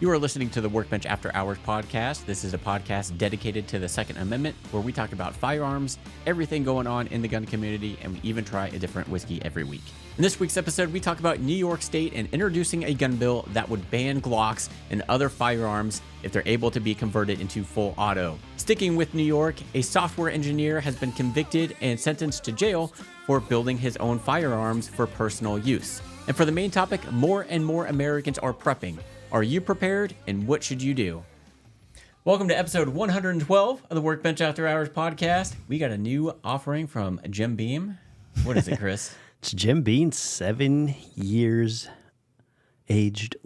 You are listening to the Workbench After Hours podcast. This is a podcast dedicated to the Second Amendment, where we talk about firearms, everything going on in the gun community, and we even try a different whiskey every week. In this week's episode, we talk about New York State and introducing a gun bill that would ban Glocks and other firearms if they're able to be converted into full auto. Sticking with New York, a software engineer has been convicted and sentenced to jail for building his own firearms for personal use. And for the main topic, more and more Americans are prepping. Are you prepared, and what should you do? Welcome to episode 112 of the Workbench After Hours podcast. We got a new offering from Jim Beam. What is it, Chris? It's Jim Beam, 7 years aged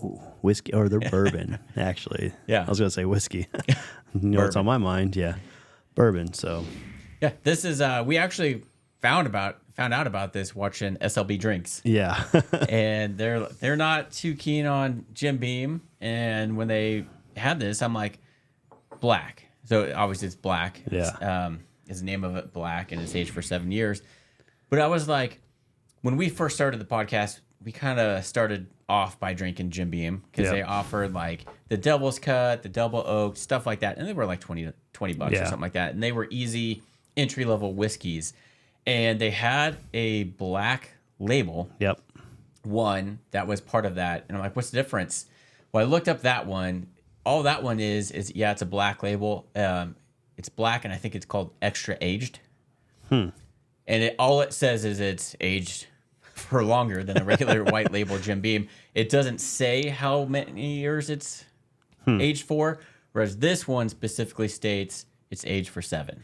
whiskey, or they're bourbon, actually. Yeah. I was going to say whiskey. You know what's on my mind? Yeah. Bourbon, so. Yeah, this is, we actually found out about this watching SLB Drinks. Yeah. And they're not too keen on Jim Beam. And when they had this, I'm like, black. So obviously it's black. Yeah. Is the name of it, black, and it's aged for 7 years. But I was like, when we first started the podcast, we kind of started off by drinking Jim Beam because they offered like the Devil's Cut, the Double Oak, stuff like that. And they were like 20 bucks or something like that. And they were easy entry-level whiskeys. And they had a black label. Yep. One that was part of that. And I'm like, what's the difference? Well, I looked up that one. All that one is it's a black label. It's black, and I think it's called extra aged. And all it says is it's aged for longer than a regular white label Jim Beam. It doesn't say how many years it's aged for, whereas this one specifically states it's aged for 7.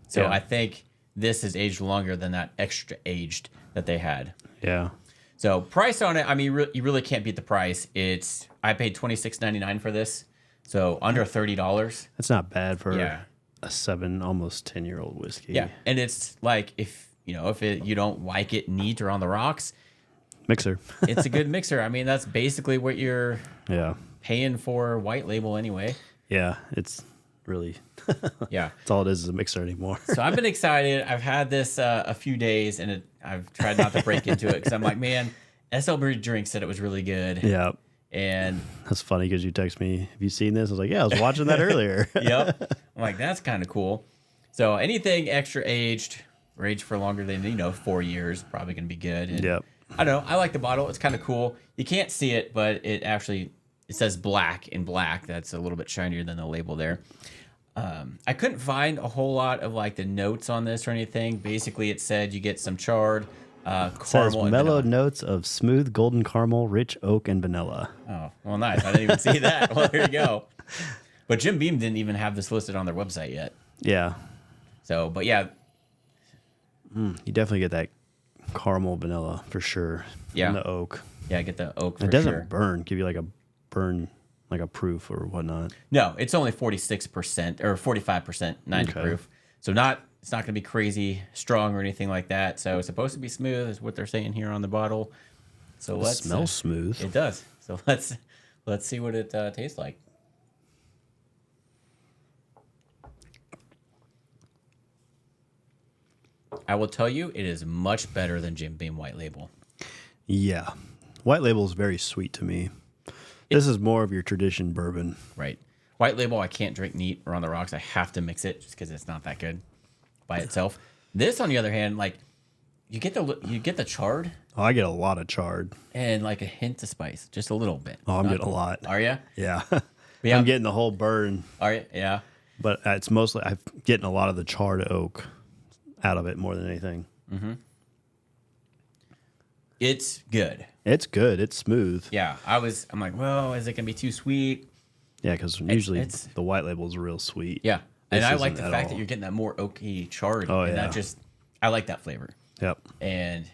So I think this is aged longer than that extra aged that they had. Yeah. So price on it, I mean, you really can't beat the price. I paid $26.99 for this, so under $30. That's not bad for a 7, almost 10-year-old whiskey. Yeah, and it's like if you don't like it neat or on the rocks, mixer. It's a good mixer. I mean, that's basically what you're paying for white label anyway. Yeah, it's really that's all it is a mixer anymore. So I've been excited. I've had this a few days, and I've tried not to break into it because I'm like, man, SLB Drink said it was really good. Yeah. And that's funny because you text me, have you seen this? I was like, yeah, I was watching that earlier. Yep. I'm like, that's kind of cool. So anything extra aged or aged for longer than 4 years probably going to be good. And I don't know. I like the bottle. It's kind of cool. You can't see it, but it says black in black. That's a little bit shinier than the label there. I couldn't find a whole lot of like the notes on this or anything. Basically, it said you get some charred caramel and mellow vanilla. notes of smooth golden caramel, rich oak, and vanilla. Oh, well, nice. I didn't even see that. Well, there you go. But Jim Beam didn't even have this listed on their website yet. Yeah. So, but yeah. You definitely get that caramel vanilla for sure. Yeah. And the oak. Yeah, get the oak for It doesn't burn. Give you like a burn, like a proof or whatnot. No, it's only 46% or 45% 90 proof. So it's not going to be crazy strong or anything like that. So it's supposed to be smooth is what they're saying here on the bottle. So It smells smooth. It does. So let's see what it tastes like. I will tell you, it is much better than Jim Beam White Label. Yeah. White Label is very sweet to me. This is more of your tradition bourbon. Right. White Label, I can't drink neat or on the rocks. I have to mix it just because it's not that good by itself. This, on the other hand, like you get the charred. Oh, I get a lot of charred. And like a hint of spice, just a little bit. Oh, I'm getting a lot. Are you? Yeah. Yeah. I'm getting the whole burn. Are you? Yeah. But it's mostly, I'm getting a lot of the charred oak out of it more than anything. Mm-hmm. It's good. It's good. It's smooth. Yeah. I'm like, well, is it going to be too sweet? Yeah, because usually the white label is real sweet. Yeah. And I like the isn't fact at that all. you're getting that more oaky charred. Oh, and yeah. I like that flavor. Yep. And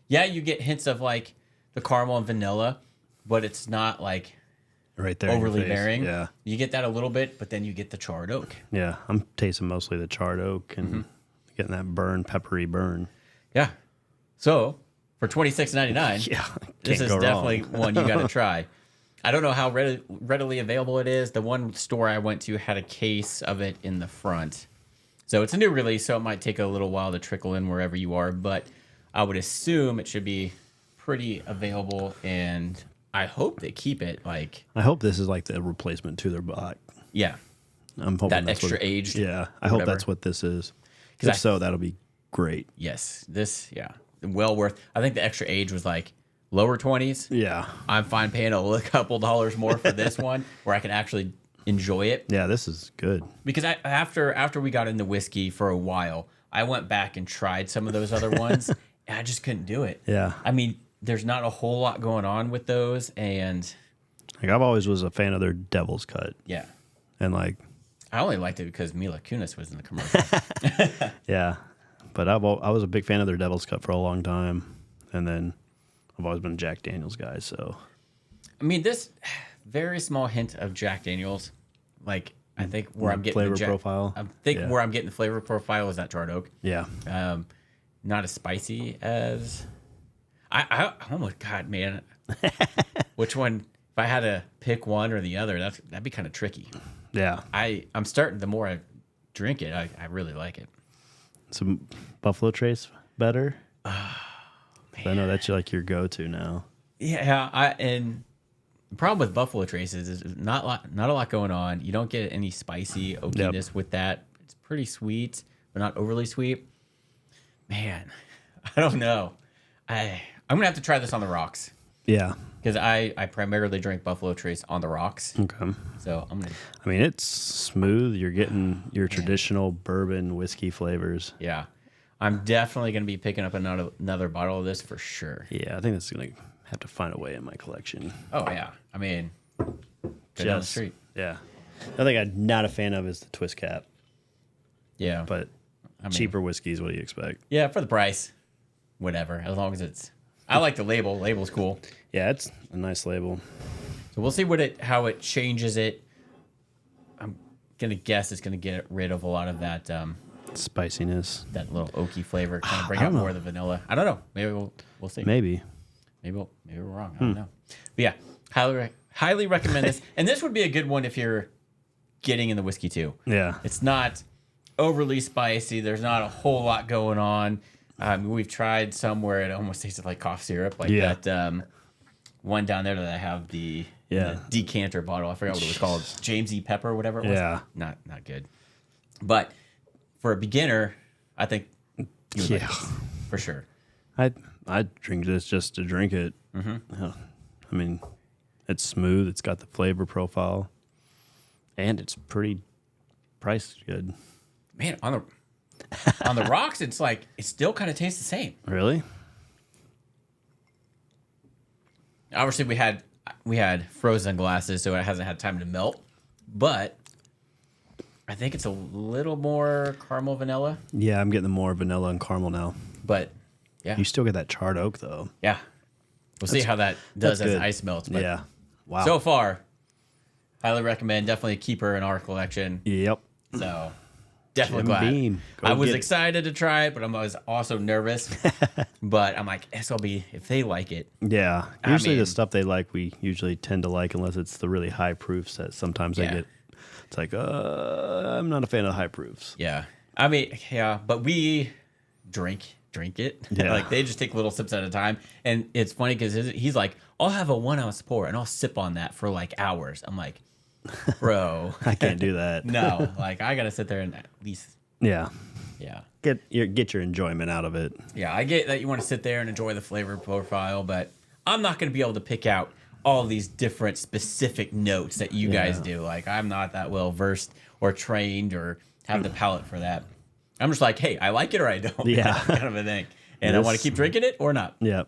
yeah, you get hints of like the caramel and vanilla, but it's not like right there in your overly face. bearing. Yeah. You get that a little bit, but then you get the charred oak. Yeah. I'm tasting mostly the charred oak and getting that peppery burn. Yeah. So for $26.99, Yeah. this is go definitely wrong. one you got to try. I don't know how readily available it is. The one store I went to had a case of it in the front. So it's a new release, so it might take a little while to trickle in wherever you are, but I would assume it should be pretty available and I hope they keep it like. I hope this is like the replacement to their Black. Yeah. I'm hoping That that's extra what, aged. Yeah, I hope that's what this is. If so, that'll be great. Yes. Well worth. I think the extra age was like lower 20s. Yeah. I'm fine paying a couple dollars more for this one where I can actually enjoy it. Yeah, this is good. Because after we got into whiskey for a while, I went back and tried some of those other ones, and I just couldn't do it. Yeah. I mean, there's not a whole lot going on with those, and like I've always was a fan of their Devil's Cut. Yeah. And like I only liked it because Mila Kunis was in the commercial. Yeah. But I was a big fan of their Devil's Cut for a long time. And then I've always been a Jack Daniels guy, so. I mean, this very small hint of Jack Daniels, like, I think where I'm getting flavor profile. I think where I'm getting the flavor profile is that charred oak. Yeah. Not as spicy as. I oh my God, man. Which one? If I had to pick one or the other, that'd be kind of tricky. Yeah. I'm starting, the more I drink it, I really like it. Some Buffalo Trace better? I know that's like your go-to now. Yeah, and the problem with Buffalo Traces is not a lot going on. You don't get any spicy oakiness with that. It's pretty sweet, but not overly sweet. Man, I don't know. I'm gonna have to try this on the rocks. Yeah. Because I primarily drink Buffalo Trace on the rocks. Okay. So I'm gonna. I mean, it's smooth. You're getting your traditional bourbon whiskey flavors. Yeah, I'm definitely gonna be picking up another bottle of this for sure. Yeah, I think this is gonna have to find a way in my collection. Oh yeah, I mean, go down the street. Yeah. The thing I'm not a fan of is the twist cap. Yeah, but cheaper whiskeys. What do you expect? Yeah, for the price, whatever. As long as it's. I like the label. Label's cool. Yeah, it's a nice label. So we'll see how it changes it. I'm gonna guess it's gonna get rid of a lot of that spiciness, that little oaky flavor, kind of bring out more of the vanilla. I don't know. Maybe we'll see. Maybe we're wrong. I don't know. But yeah, highly recommend this. And this would be a good one if you're getting in the whiskey too. Yeah, it's not overly spicy. There's not a whole lot going on. We've tried some where it almost tasted like cough syrup, like that one down there that I have the decanter bottle. I forgot what it was called, James E. Pepper, or whatever it was. Yeah, not good. But for a beginner, I think you would like this, for sure. I'd drink this just to drink it. Mm-hmm. I mean, it's smooth. It's got the flavor profile, and it's pretty priced good. Man, on the rocks, it's like it still kind of tastes the same. Really? Obviously, we had frozen glasses, so it hasn't had time to melt. But I think it's a little more caramel vanilla. Yeah, I'm getting more vanilla and caramel now. But yeah, you still get that charred oak though. Yeah, we'll see how that does as ice melts. But yeah, wow. So far, highly recommend. Definitely a keeper in our collection. Yep. So. Definitely glad. I was excited to try it, but I was also nervous. But I'm like, SLB, if they like it. Yeah. Usually the stuff they like, we usually tend to like, unless it's the really high proofs that sometimes they get. It's like, I'm not a fan of the high proofs. Yeah. I mean, yeah, but we drink it. Yeah. Like they just take little sips at a time. And it's funny because he's like, I'll have a 1 ounce pour and I'll sip on that for like hours. I'm like, bro, I can't do that. No, like I gotta sit there and at least get your enjoyment out of it. Yeah, I get that you want to sit there and enjoy the flavor profile, but I'm not gonna be able to pick out all these different specific notes that you guys do. Like I'm not that well versed or trained or have the palate for that. I'm just like, hey, I like it or I don't. Yeah, kind of a thing, and I want to keep drinking it or not. Yeah,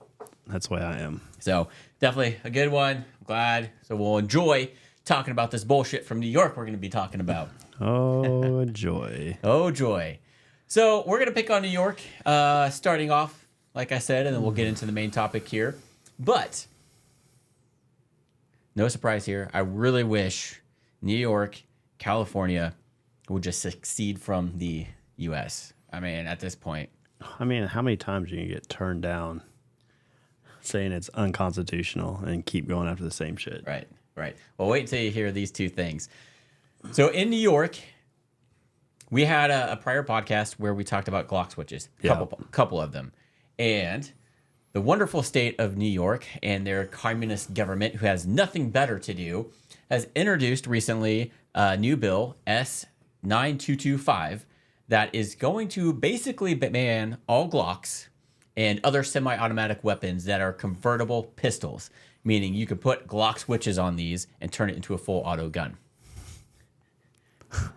that's why I am. So definitely a good one. Glad. So we'll enjoy talking about this bullshit from New York we're going to be talking about. Oh, joy. Oh, joy. So we're going to pick on New York, starting off, like I said, and then we'll get into the main topic here. But no surprise here. I really wish New York, California would just succeed from the U.S. I mean, at this point. I mean, how many times are you going to get turned down saying it's unconstitutional and keep going after the same shit? Right. Well, wait until you hear these two things. So in New York, we had a prior podcast where we talked about Glock switches, couple of them, and the wonderful state of New York and their communist government, who has nothing better to do, has introduced recently a new bill, S9225, that is going to basically ban all Glocks and other semi-automatic weapons that are convertible pistols, meaning you could put Glock switches on these and turn it into a full auto gun. I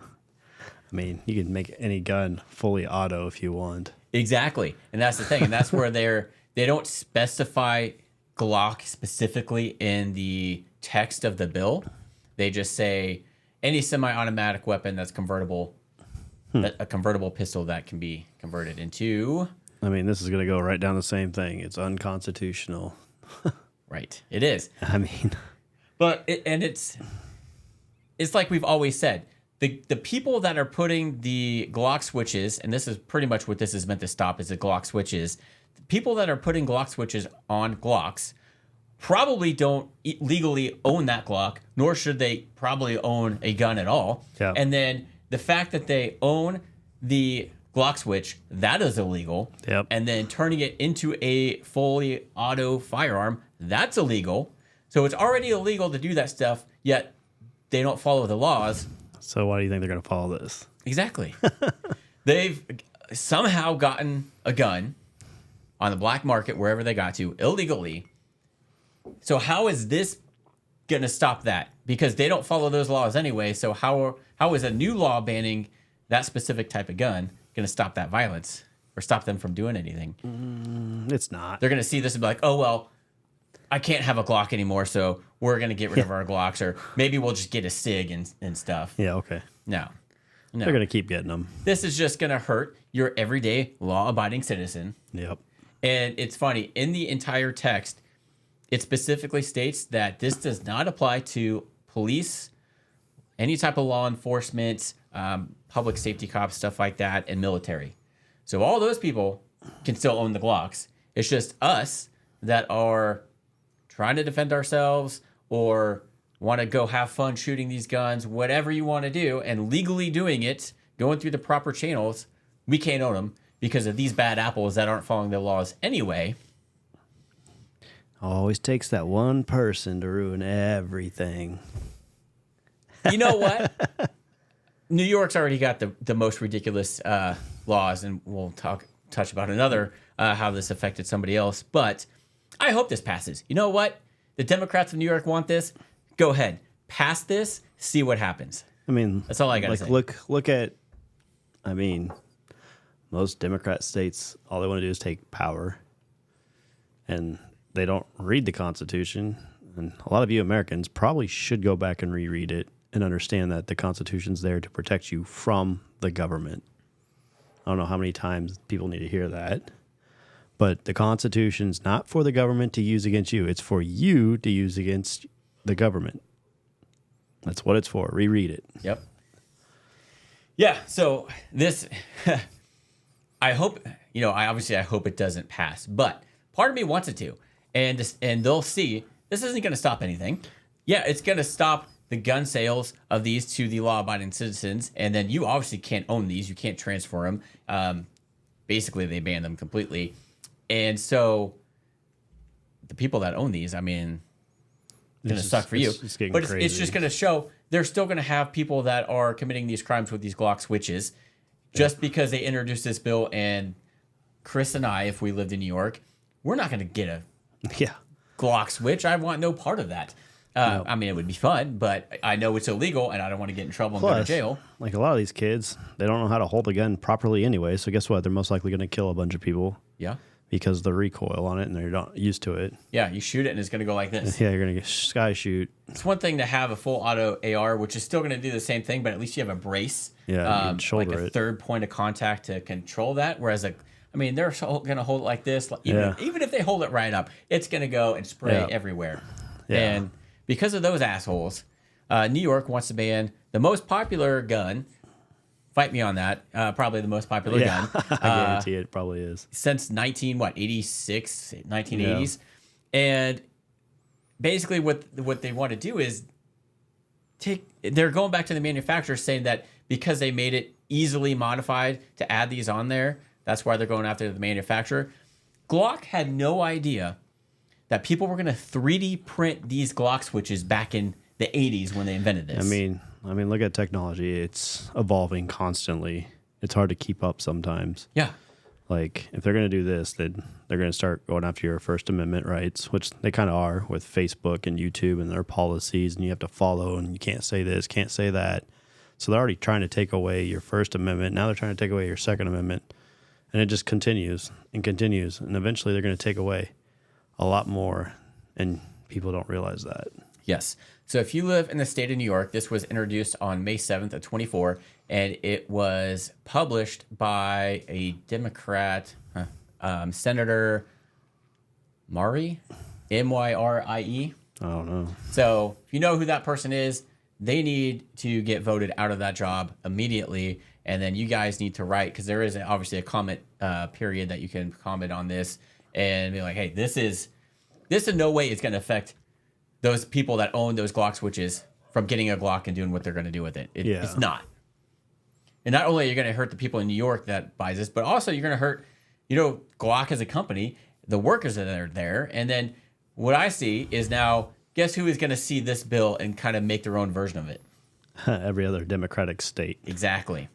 mean, you can make any gun fully auto if you want. Exactly. And that's the thing. And that's where they don't specify Glock specifically in the text of the bill. They just say any semi-automatic weapon that's convertible, a convertible pistol that can be converted into. I mean, this is going to go right down the same thing. It's unconstitutional. Right. It is. I mean, but it's like we've always said. The people that are putting the Glock switches, and this is pretty much what this is meant to stop, is the Glock switches. The people that are putting Glock switches on Glocks probably don't legally own that Glock, nor should they probably own a gun at all. Yeah. And then the fact that they own the Glock switch, that is illegal. Yep. And then turning it into a fully auto firearm, that's illegal. So it's already illegal to do that stuff, yet they don't follow the laws. so why do you think they're going to follow this? Exactly. They've somehow gotten a gun on the black market, wherever they got to, illegally. So how is this going to stop that? Because they don't follow those laws anyway. So how is a new law banning that specific type of gun going to stop that violence or stop them from doing anything? It's not. They're going to see this and be like, oh, well, I can't have a Glock anymore, so we're going to get rid of our Glocks, or maybe we'll just get a SIG and stuff. Yeah, okay. No. They're going to keep getting them. This is just going to hurt your everyday law-abiding citizen. Yep. And it's funny, in the entire text, it specifically states that this does not apply to police, any type of law enforcement, public safety cops, stuff like that, and military. So all those people can still own the Glocks. It's just us that are trying to defend ourselves or want to go have fun shooting these guns, whatever you want to do, and legally doing it, going through the proper channels. We can't own them because of these bad apples that aren't following the laws anyway. Always takes that one person to ruin everything. You know what? New York's already got the most ridiculous laws, and we'll touch about another how this affected somebody else. But I hope this passes. You know what? The Democrats of New York want this. Go ahead, pass this. See what happens. I mean, that's all I gotta say. Look at. I mean, most Democrat states, all they want to do is take power, and they don't read the Constitution. And a lot of you Americans probably should go back and reread it and understand that the Constitution's there to protect you from the government. I don't know how many times people need to hear that, but the Constitution's not for the government to use against you. It's for you to use against the government. That's what it's for. Reread it. Yep. Yeah. So this, I hope, I hope it doesn't pass, but part of me wants it to, and they'll see this isn't going to stop anything. Yeah, it's going to stop the gun sales of these to the law-abiding citizens, and then you obviously can't own these. You can't transfer them. Basically, they ban them completely. And so the people that own these, I mean, it's going to suck for you. But it's just going to show they're still going to have people that are committing these crimes with these Glock switches just because they introduced this bill. And Chris and I, if we lived in New York, we're not going to get a Glock switch. I want no part of that. No. I mean, it would be fun, but I know it's illegal, and I don't want to get in trouble and go to jail. Like a lot of these kids, they don't know how to hold a gun properly anyway. So guess what? They're most likely going to kill a bunch of people. Yeah. Because of the recoil on it, and they're not used to it. Yeah, you shoot it, and it's going to go like this. Yeah, you're going to get sky shoot. It's one thing to have a full auto AR, which is still going to do the same thing, but at least you have a brace. Yeah, you can shoulder like a third point of contact to control that. Whereas, they're going to hold it like this. Even if they hold it right up, it's going to go and spray everywhere. Yeah. And because of those assholes, New York wants to ban the most popular gun. Fight me on that. Probably the most popular gun. I guarantee it probably is. Since 1980s. Yeah. And basically what they want to do is they're going back to the manufacturer saying that because they made it easily modified to add these on there, that's why they're going after the manufacturer. Glock had no idea that people were going to 3D print these Glock switches back in the 80s when they invented this. I mean, look at technology. It's evolving constantly. It's hard to keep up sometimes. Yeah. Like, if they're going to do this, then they're going to start going after your First Amendment rights, which they kind of are with Facebook and YouTube and their policies, and you have to follow, and you can't say this, can't say that. So they're already trying to take away your First Amendment. Now they're trying to take away your Second Amendment. And it just continues and continues. And eventually they're going to take away a lot more, and people don't realize that. Yes. So if you live in the state of New York, this was introduced on May 7th of 24, and it was published by a Democrat, Senator Murray, Myrie. I don't know. So if you know who that person is, they need to get voted out of that job immediately. And then you guys need to write, because there is obviously a comment period that you can comment on this and be like, hey, this in no way is going to affect those people that own those Glock switches from getting a Glock and doing what they're going to do with it. It's not. And not only are you going to hurt the people in New York that buys this, but also you're going to hurt, Glock as a company, the workers that are there. And then what I see is now, guess who is going to see this bill and kind of make their own version of it? Every other Democratic state. Exactly.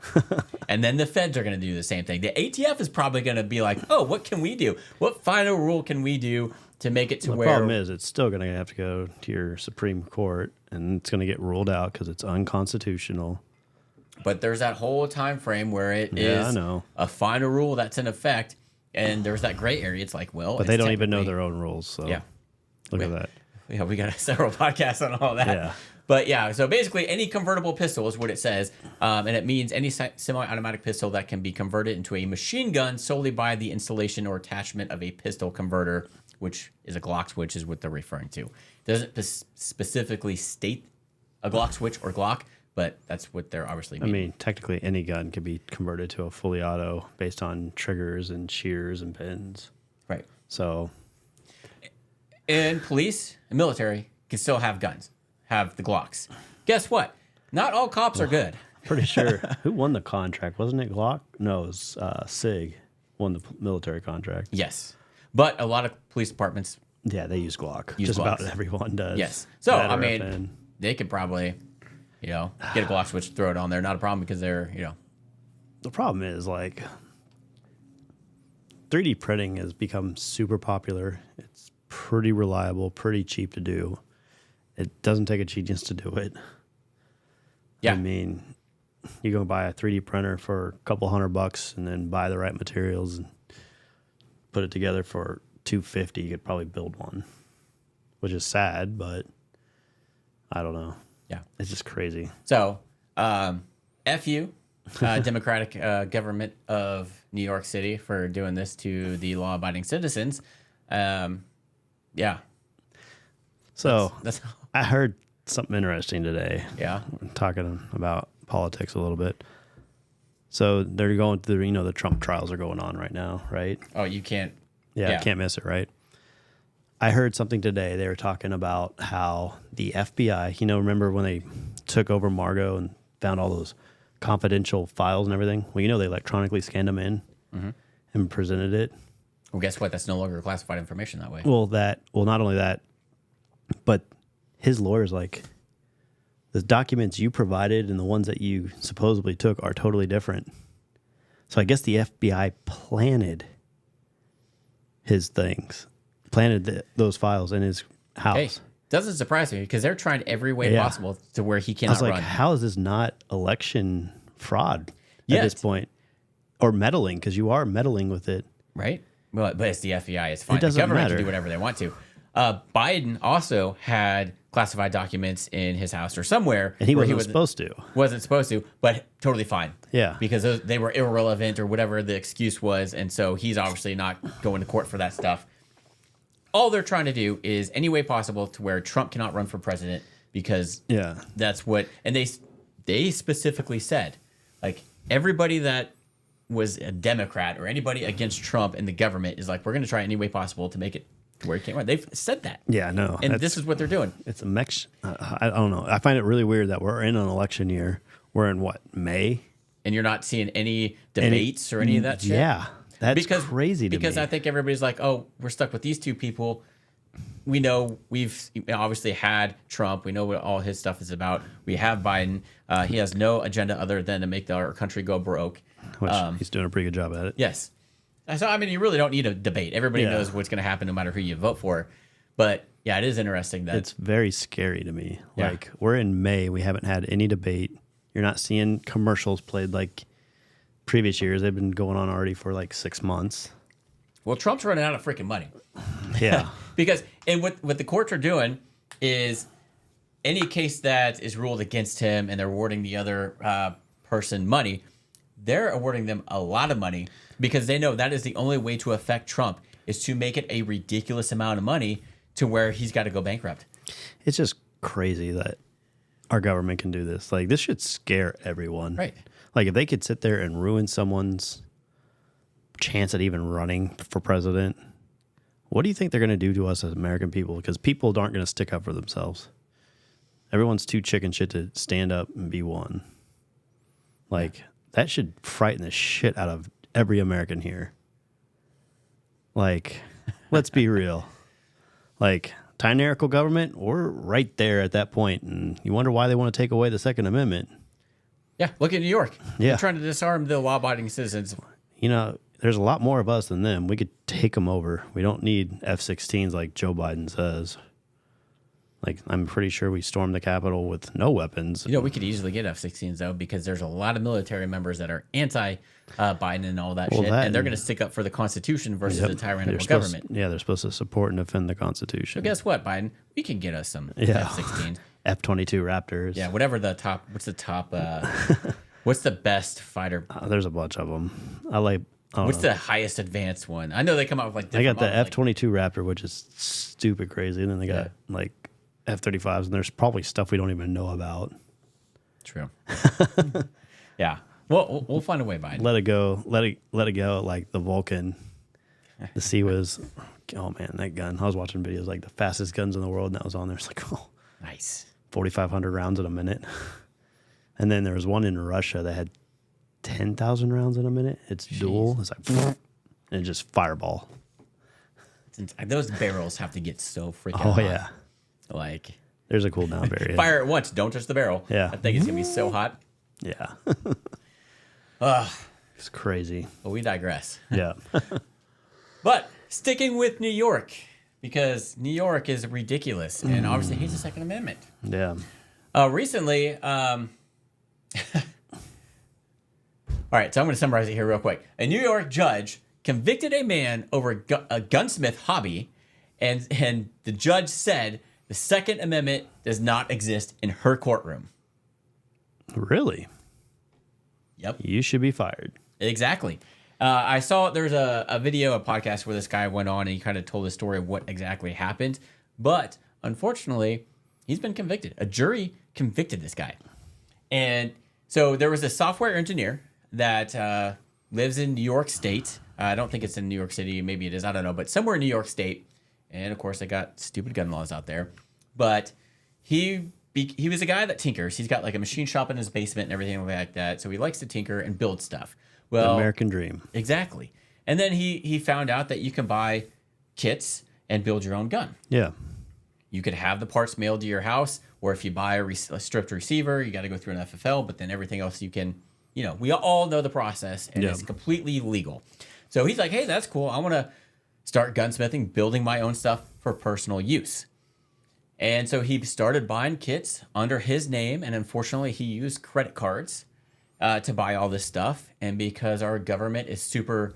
And then the feds are going to do the same thing. The ATF is probably going to be like, oh, what can we do? What final rule can we do to make it to where... The problem is it's still going to have to go to your Supreme Court, and it's going to get ruled out because it's unconstitutional. But there's that whole time frame where it is a final rule that's in effect, and there's that gray area. It's like, well... But they don't even know their own rules, so yeah. Look at that. Yeah, we got several podcasts on all that. Yeah. But yeah, so basically any convertible pistol is what it says, and it means any semi-automatic pistol that can be converted into a machine gun solely by the installation or attachment of a pistol converter, which is a Glock switch is what they're referring to. It doesn't specifically state a Glock switch or Glock, but that's what they're obviously meaning. I mean, technically any gun can be converted to a fully auto based on triggers and shears and pins. Right. So... And police and military can still have guns, have the Glocks. Guess what? Not all cops are good. Pretty sure. Who won the contract? Wasn't it Glock? No, it was SIG won the military contract. Yes. But a lot of police departments... Yeah, they use Glock. Just about everyone does. Yes. So, I mean, they could probably, get a Glock switch, throw it on there. Not a problem because they're, The problem is, 3D printing has become super popular. It's pretty reliable, pretty cheap to do. It doesn't take a genius to do it. Yeah. I mean, you go buy a 3D printer for a couple $100 and then buy the right materials and put it together for $250. You could probably build one, which is sad, but I don't know. Yeah. It's just crazy. So, F you, Democratic government of New York City for doing this to the law-abiding citizens. Yeah. So I heard something interesting today. Yeah. Talking about politics a little bit. So they're going through, the Trump trials are going on right now, right? Oh, you can't. Yeah, can't miss it, right? I heard something today. They were talking about how the FBI, remember when they took over Margo and found all those confidential files and everything? Well, they electronically scanned them in and presented it. Well, guess what? That's no longer classified information that way. Well, not only that, but his lawyer's like, the documents you provided and the ones that you supposedly took are totally different. So I guess the FBI planted his things, those files in his house. Hey, doesn't surprise me because they're trying every way possible to where he cannot run. How is this not election fraud at this point? Or meddling, because you are meddling with it. Right? Well, but it's the FBI. It's fine. It doesn't the government matter. Can do whatever they want to. Biden also had classified documents in his house or somewhere. And he wasn't supposed to. Wasn't supposed to, but totally fine. Yeah. Because they were irrelevant or whatever the excuse was. And so he's obviously not going to court for that stuff. All they're trying to do is any way possible to where Trump cannot run for president because that's what... And they specifically said, everybody that was a Democrat or anybody against Trump and the government is we're going to try any way possible to make it where he can't run. They've said that. Yeah, no. And this is what they're doing. It's a mix. I don't know. I find it really weird that we're in an election year. We're in May? And you're not seeing any debates or any of that shit? Yeah. That's crazy to because me. I think everybody's like, oh, we're stuck with these two people. We know we've obviously had Trump. We know what all his stuff is about. We have Biden. He has no agenda other than to make our country go broke. Which he's doing a pretty good job at it. Yes. So, I mean, you really don't need a debate. Everybody Yeah. knows what's going to happen no matter who you vote for. But, yeah, it is interesting that... It's very scary to me. Yeah. Like, we're in May. We haven't had any debate. You're not seeing commercials played like previous years. They've been going on already for like 6 months. Well, Trump's running out of freaking money. Yeah. Because, and what the courts are doing is any case that is ruled against him and they're awarding the other person money, they're awarding them a lot of money because they know that is the only way to affect Trump is to make it a ridiculous amount of money to where he's got to go bankrupt. It's just crazy that our government can do this. Like, this should scare everyone. Right. Like, if they could sit there and ruin someone's chance at even running for president, what do you think they're going to do to us as American people? Because people aren't going to stick up for themselves. Everyone's too chicken shit to stand up and be one. Like, that should frighten the shit out of every American here. Like, let's be real. Like, tyrannical government, we're right there at that point, and you wonder why they want to take away the Second Amendment. Yeah, look at New York. Yeah. They're trying to disarm the law-abiding citizens. You know, there's a lot more of us than them. We could take them over. We don't need F-16s like Joe Biden says. Like, I'm pretty sure we stormed the Capitol with no weapons. You know, we could easily get F-16s, though, because there's a lot of military members that are anti-Biden and all that shit, and they're going to stick up for the Constitution versus the tyrannical government. They're supposed to support and defend the Constitution. So guess what, Biden? We can get us some Yeah. F-16s. F-22 Raptors. Yeah, whatever the top... What's the top... what's the best fighter? There's a bunch of them. I don't What's know. the highest advanced one? I know they come out with, like, They got different the models, F-22 Raptor, which is stupid crazy, and then they got, like, F-35s, and there's probably stuff we don't even know about. True. Yeah. Well, we'll find a way, Biden. Let it go. Let it go like the Vulcan. The sea was, oh man, that gun. I was watching videos like the fastest guns in the world, and that was on there. It's like, oh, Nice. 4,500 rounds in a minute. And then there was one in Russia that had 10,000 rounds in a minute. It's dual. It's like, and just fireball. Those barrels have to get so freaking Oh hot. yeah. Like, There's a cool down period. fire it once, don't touch the barrel. Yeah. I think it's going to be so hot. Yeah. Ugh. It's crazy. But we digress. Yeah. But sticking with New York, because New York is ridiculous and obviously hates the Second Amendment. Yeah. Recently, all right, so I'm going to summarize it here real quick. A New York judge convicted a man over a gunsmith hobby, and the judge said the Second Amendment does not exist in her courtroom. Really? Yep. You should be fired. Exactly. I saw there's a video, a podcast where this guy went on and he kind of told the story of what exactly happened. But unfortunately, he's been convicted. A jury convicted this guy. And so there was a software engineer that lives in New York State. I don't think it's in New York City. Maybe it is. I don't know. But somewhere in New York State. And, of course, they got stupid gun laws out there. But he was a guy that tinkers. He's got like a machine shop in his basement and everything like that. So he likes to tinker and build stuff. Well, The American dream. Exactly. And then he found out that you can buy kits and build your own gun. Yeah. You could have the parts mailed to your house, or if you buy a stripped receiver, you got to go through an FFL, but then everything else you can, we all know the process, and it's completely legal. So he's like, hey, that's cool. I want to start gunsmithing, building my own stuff for personal use. And so he started buying kits under his name, and unfortunately he used credit cards to buy all this stuff. And because our government is super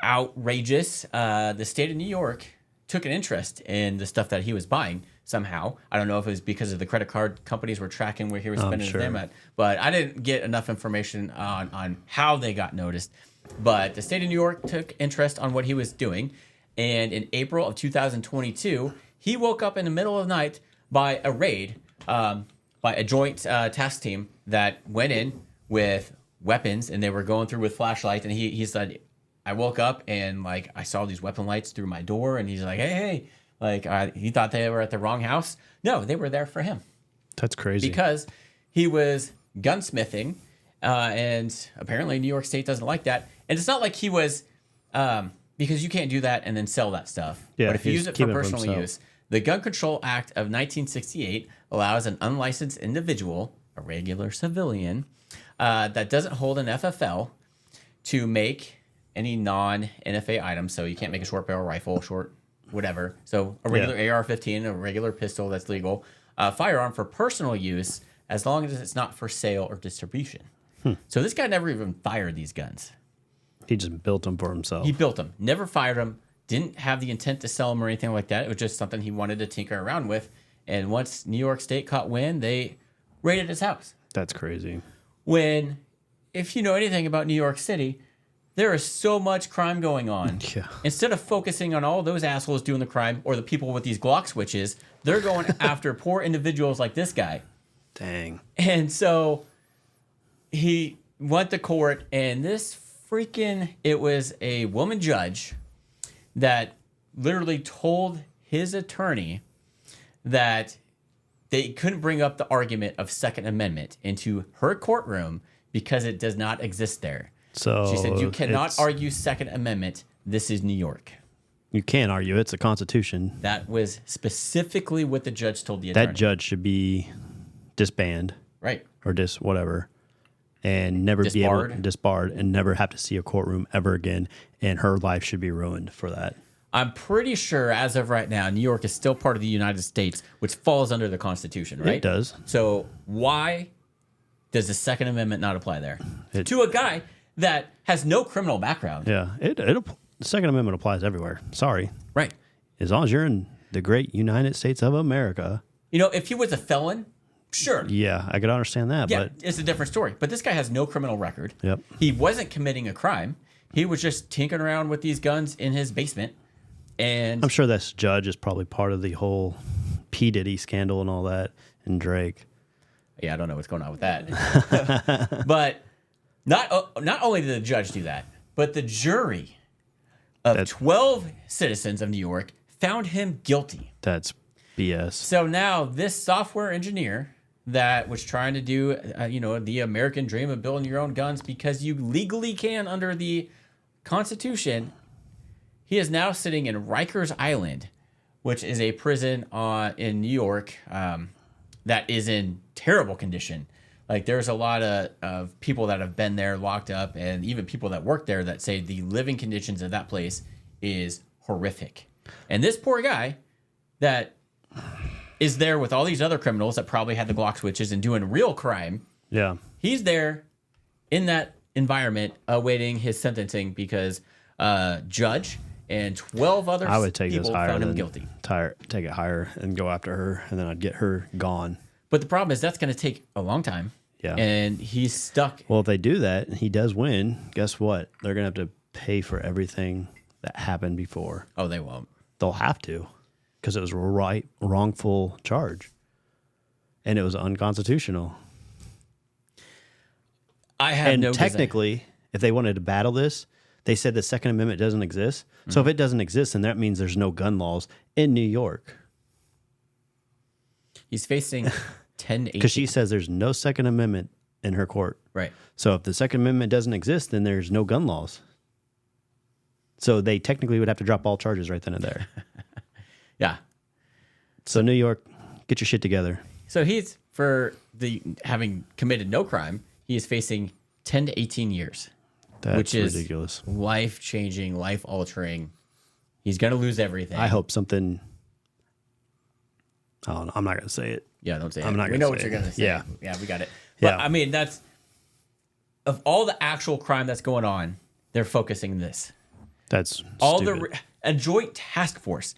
outrageous, the state of New York took an interest in the stuff that he was buying somehow. I don't know if it was because of the credit card companies were tracking where he was spending his name at, but I didn't get enough information on how they got noticed. But the state of New York took interest on what he was doing. And in April of 2022, he woke up in the middle of the night by a raid, by a joint task team that went in with weapons, and they were going through with flashlights. And he said, I woke up and like I saw these weapon lights through my door, and he's like, hey, like he thought they were at the wrong house. No, they were there for him. That's crazy. Because he was gunsmithing, and apparently New York State doesn't like that. And it's not like he was because you can't do that and then sell that stuff. Yeah, but if you you use just it for keep it for personal himself. use, the Gun Control Act of 1968 allows an unlicensed individual, a regular civilian, that doesn't hold an FFL to make any non-NFA items. So you can't make a short barrel rifle, short whatever. So a regular AR-15, a regular pistol that's legal, firearm for personal use, as long as it's not for sale or distribution. So this guy never even fired these guns. He just built them for himself. He built them, never fired them, didn't have the intent to sell them or anything like that. It was just something he wanted to tinker around with. And once New York State caught wind, they raided his house. That's crazy. When, if you know anything about New York City, there is so much crime going on. Yeah. Instead of focusing on all those assholes doing the crime or the people with these Glock switches, they're going after poor individuals like this guy. Dang. And so he went to court, and it was a woman judge that literally told his attorney that they couldn't bring up the argument of Second Amendment into her courtroom because it does not exist there. So She said, you cannot argue Second Amendment. This is New York. You can't argue. It's a constitution. That was specifically what the judge told the attorney. That judge should be disbanded. Right. Or whatever. And never be able disbarred and never have to see a courtroom ever again. And her life should be ruined for that. I'm pretty sure as of right now, New York is still part of the United States, which falls under the Constitution, right? It does. So why does the Second Amendment not apply there? To a guy that has no criminal background. Yeah. The Second Amendment applies everywhere. Sorry. Right. As long as you're in the great United States of America. You know, if he was a felon, sure. Yeah, I could understand that. Yeah, But it's a different story. But this guy has no criminal record. Yep. He wasn't committing a crime. He was just tinkering around with these guns in his basement. And I'm sure this judge is probably part of the whole P. Diddy scandal and all that, and Drake. Yeah, I don't know what's going on with that. But not only did the judge do that, but the jury of 12 citizens of New York found him guilty. That's BS. So now this software engineer that was trying to do, the American dream of building your own guns because you legally can under the Constitution, he is now sitting in Rikers Island, which is a prison in New York that is in terrible condition. Like there's a lot of people that have been there locked up, and even people that work there that say the living conditions of that place is horrific. And this poor guy that is there with all these other criminals that probably had the Glock switches and doing real crime. Yeah. He's there in that environment awaiting his sentencing because judge and 12 other I would take this people higher found him than guilty. Take it higher and go after her, and then I'd get her gone. But the problem is that's going to take a long time. Yeah. And he's stuck. Well, if they do that and he does win, guess what? They're going to have to pay for everything that happened before. Oh, they won't. They'll have to because it was a wrongful charge. And it was unconstitutional. I have no technically, if they wanted to battle this, they said the Second Amendment doesn't exist. So if it doesn't exist, then that means there's no gun laws in New York. He's facing 10 to 18. Because she says there's no Second Amendment in her court. Right. So if the Second Amendment doesn't exist, then there's no gun laws. So they technically would have to drop all charges right then and there. Yeah. So New York, get your shit together. So he's, for the having committed no crime, he is facing 10 to 18 years. That's which is ridiculous. Life-changing, life-altering. He's going to lose everything. I hope something... I don't know. I'm not going to say it. Yeah, don't say it. I'm not we gonna know say what you're it. going to say. Yeah. Yeah, we got it. But, Yeah. I mean, that's... Of all the actual crime that's going on, they're focusing this. That's All stupid. a joint task force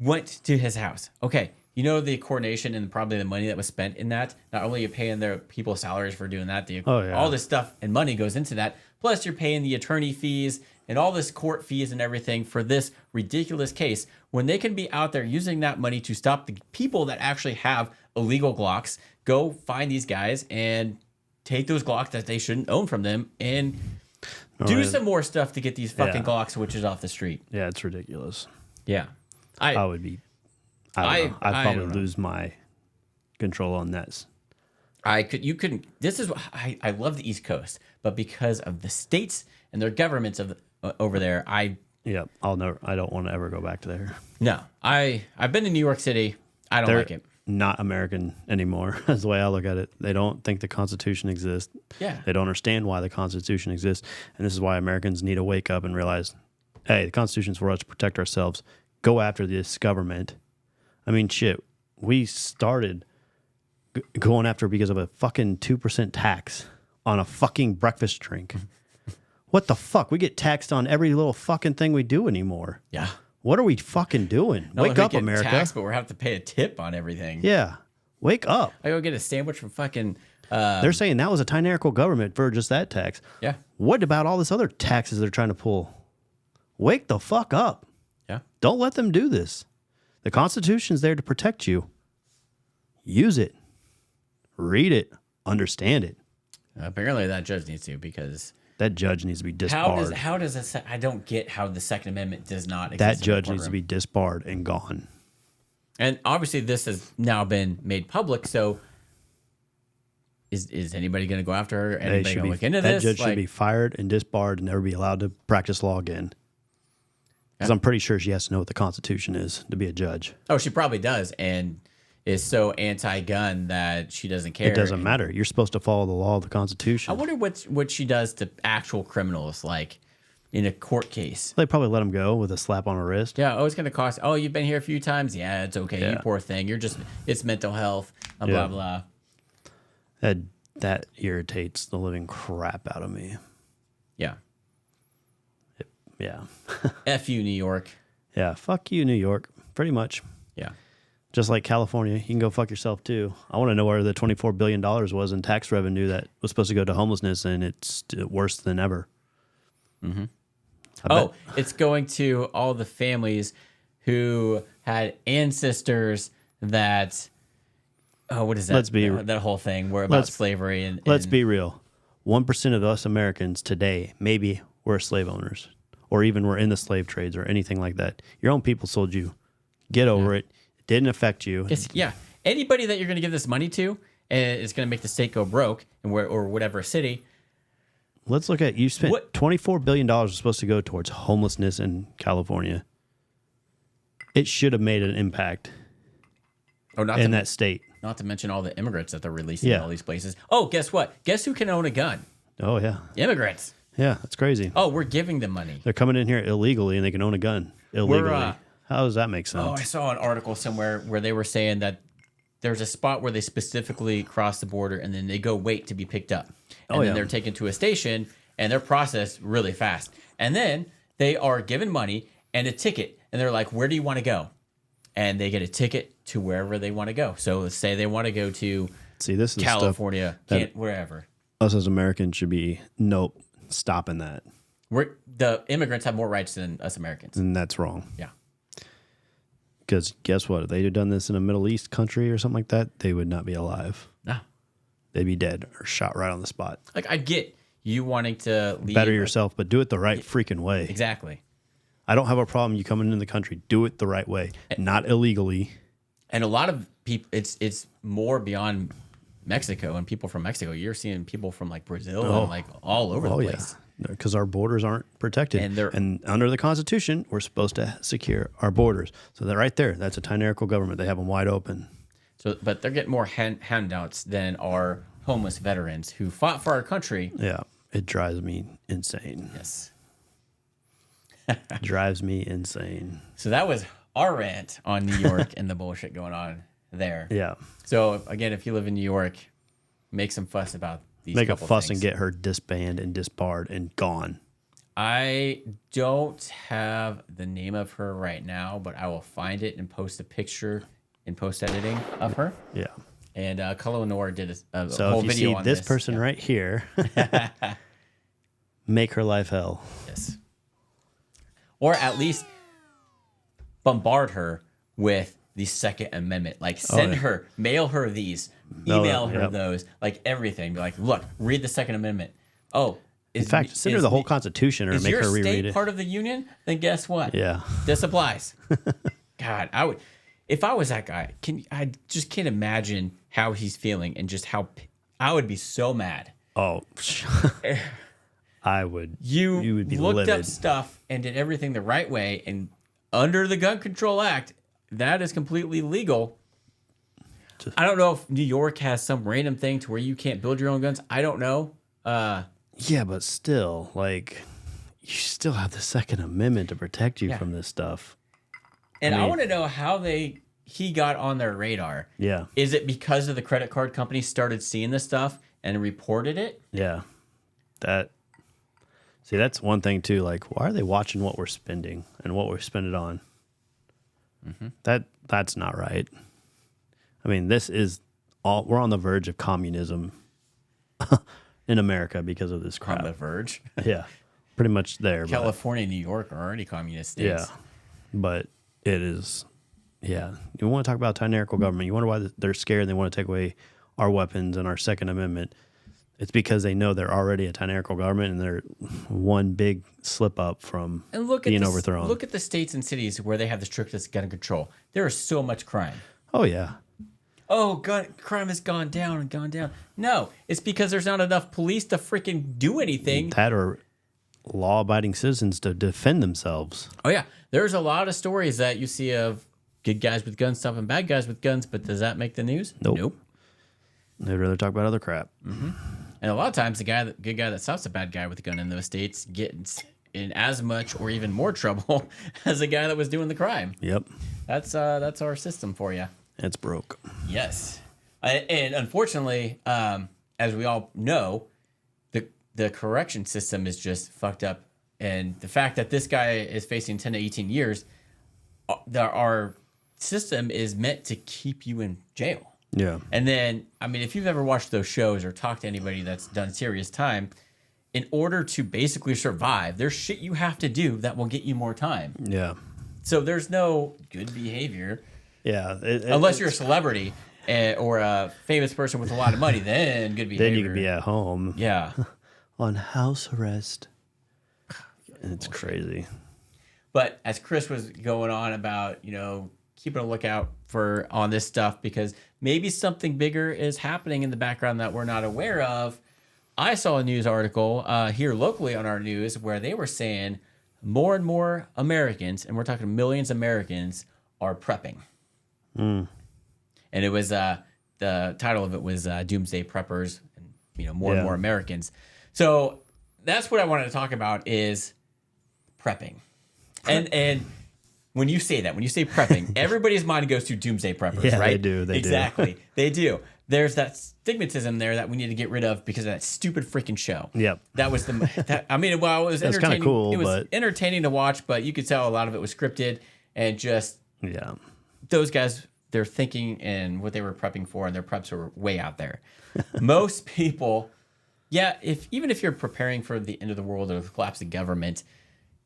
went to his house. Okay, you know the coordination and probably the money that was spent in that. Not only are you paying their people salaries for doing that, all this stuff and money goes into that. Plus, you're paying the attorney fees and all this court fees and everything for this ridiculous case when they can be out there using that money to stop the people that actually have illegal Glocks. Go find these guys and take those Glocks that they shouldn't own from them and do some more stuff to get these fucking Glock switches off the street. Yeah, it's ridiculous. Yeah. I would be... I'd probably lose my control on this. You couldn't. This is I love the East Coast, but because of the states and their governments of over there. Yeah, I don't want to ever go back to there. No, I've been to New York City. I don't like it. Not American anymore. That's the way I look at it. They don't think the Constitution exists. Yeah. They don't understand why the Constitution exists. And this is why Americans need to wake up and realize, hey, the Constitution's for us to protect ourselves. Go after this government. I mean, shit, we started going after because of a fucking 2% tax on a fucking breakfast drink. What the fuck? We get taxed on every little fucking thing we do anymore. Yeah. What are we fucking doing? Wake up, America. Taxed, but we're having to pay a tip on everything. Yeah. Wake up. I go get a sandwich from fucking... they're saying that was a tyrannical government for just that tax. Yeah. What about all this other taxes they're trying to pull? Wake the fuck up. Yeah. Don't let them do this. The Constitution's there to protect you. Use it. Read it. Understand it. Apparently that judge needs to, because... That judge needs to be disbarred. How does I don't get how the Second Amendment does not exist. That judge needs to be disbarred and gone. And obviously this has now been made public, so is anybody going to go after her? Anybody going to look into this? That judge should be fired and disbarred and never be allowed to practice law again. Because I'm pretty sure she has to know what the Constitution is to be a judge. Oh, she probably does, and is so anti-gun that she doesn't care. It doesn't matter. You're supposed to follow the law of the Constitution. I wonder what she does to actual criminals, like in a court case. They probably let him go with a slap on the wrist. Yeah, it's going to cost. Oh, you've been here a few times. Yeah, it's okay. Yeah. You poor thing. It's mental health. Blah blah. That irritates the living crap out of me. Yeah. Yeah. F you, New York. Yeah. Fuck you, New York. Pretty much. Yeah. Just like California, you can go fuck yourself too. I want to know where the $24 billion was in tax revenue that was supposed to go to homelessness, and it's worse than ever. Mm-hmm. It's going to all the families who had ancestors that... Oh, what is that? That whole thing where about slavery and... Let's be real. 1% of us Americans today maybe were slave owners, or even were in the slave trades or anything like that. Your own people sold you. Get over it. Didn't affect you. Yeah. Anybody that you're going to give this money to is going to make the state go broke, or whatever city. Let's look at, you spent $24 billion was supposed to go towards homelessness in California. It should have made an impact in that state. Not to mention all the immigrants that they're releasing in all these places. Oh, guess what? Guess who can own a gun? Oh, yeah. Immigrants. Yeah, that's crazy. Oh, we're giving them money. They're coming in here illegally, and they can own a gun illegally. How does that make sense? Oh, I saw an article somewhere where they were saying that there's a spot where they specifically cross the border and then they go wait to be picked up. And then they're taken to a station and they're processed really fast. And then they are given money and a ticket. And they're like, where do you want to go? And they get a ticket to wherever they want to go. So let's say they want to go to this is California, wherever. Us as Americans should be, nope, stopping that. The immigrants have more rights than us Americans. And that's wrong. Yeah. Because guess what? If they'd have done this in a Middle East country or something like that, they would not be alive. No. They'd be dead or shot right on the spot. Like, I get you wanting to leave. Better yourself, but do it the right freaking way. Exactly. I don't have a problem you coming into the country. Do it the right way, not illegally. And a lot of people, it's more beyond Mexico and people from Mexico. You're seeing people from like Brazil and like all over the place. Because our borders aren't protected. And under the Constitution, we're supposed to secure our borders. So that right there, that's a tyrannical government. They have them wide open. So, but they're getting more handouts than our homeless veterans who fought for our country. Yeah, it drives me insane. Yes. Drives me insane. So that was our rant on New York and the bullshit going on there. Yeah. So again, if you live in New York, make some fuss about these Make a fuss things. And get her disbanded and disbarred and gone. I don't have the name of her right now, but I will find it and post a picture in post editing of her. Yeah. And Color Noir did a whole video on this. So if you see this person right here, make her life hell. Yes. Or at least bombard her with the Second Amendment. Like her, mail her these, email her those, like everything. Be like, look, read the Second Amendment. Oh, in fact, send her the whole Constitution or make her reread it. Is your state part of the Union? Then guess what? Yeah. This applies. God, I would, if I was that guy, I just can't imagine how he's feeling and just how I would be so mad. Oh, you would be looked livid. up stuff and did everything the right way, and under the Gun Control Act, that is completely legal. I don't know if New York has some random thing to where you can't build your own guns. I don't know. Yeah, but still, like, you still have the Second Amendment to protect you from this stuff. And I want to know how he got on their radar. Yeah. Is it because of the credit card company started seeing this stuff and reported it? Yeah. That's one thing too. Like, why are they watching what we're spending and what we spend it on? Mm-hmm. That's not right. I mean, we're on the verge of communism in America because of this crap. On the verge. Yeah. Pretty much there. California and New York are already communist states. Yeah. But it is, yeah. You want to talk about tyrannical government. You wonder why they're scared and they want to take away our weapons and our Second Amendment. It's because they know they're already a tyrannical government and they're one big slip up from being overthrown. Look at the states and cities where they have the strictest gun control. There is so much crime. Oh, yeah. Oh, crime has gone down and gone down. No, it's because there's not enough police to freaking do anything. That or law-abiding citizens to defend themselves. Oh, yeah. There's a lot of stories that you see of good guys with guns stopping bad guys with guns, but does that make the news? Nope. They'd rather talk about other crap. Mm-hmm. And a lot of times, the good guy that stops a bad guy with a gun in those states gets in as much or even more trouble as the guy that was doing the crime. Yep. That's our system for you. It's broke. Yes. And unfortunately, as we all know, the correction system is just fucked up. And the fact that this guy is facing 10 to 18 years, our system is meant to keep you in jail. Yeah. And then, I mean, if you've ever watched those shows or talked to anybody that's done serious time, in order to basically survive, there's shit you have to do that will get you more time. Yeah. So there's no good behavior. Yeah. Unless you're a celebrity or a famous person with a lot of money, then good behavior. Then you can be at home. Yeah. On house arrest. It's crazy. But as Chris was going on about, keeping a lookout on this stuff because maybe something bigger is happening in the background that we're not aware of. I saw a news article here locally on our news where they were saying more and more Americans, and we're talking millions of Americans, are prepping. And it was the title of it was Doomsday Preppers, and more and more Americans. So that's what I wanted to talk about is prepping. And when you say prepping, everybody's mind goes to doomsday preppers, right? They do. Exactly. They do. There's that stigmatism there that we need to get rid of because of that stupid freaking show. Yep. That was it was entertaining. Kind of cool. It was entertaining to watch, but you could tell a lot of it was scripted and just those guys, their thinking and what they were prepping for and their preps were way out there. Most people, even if you're preparing for the end of the world or the collapse of government,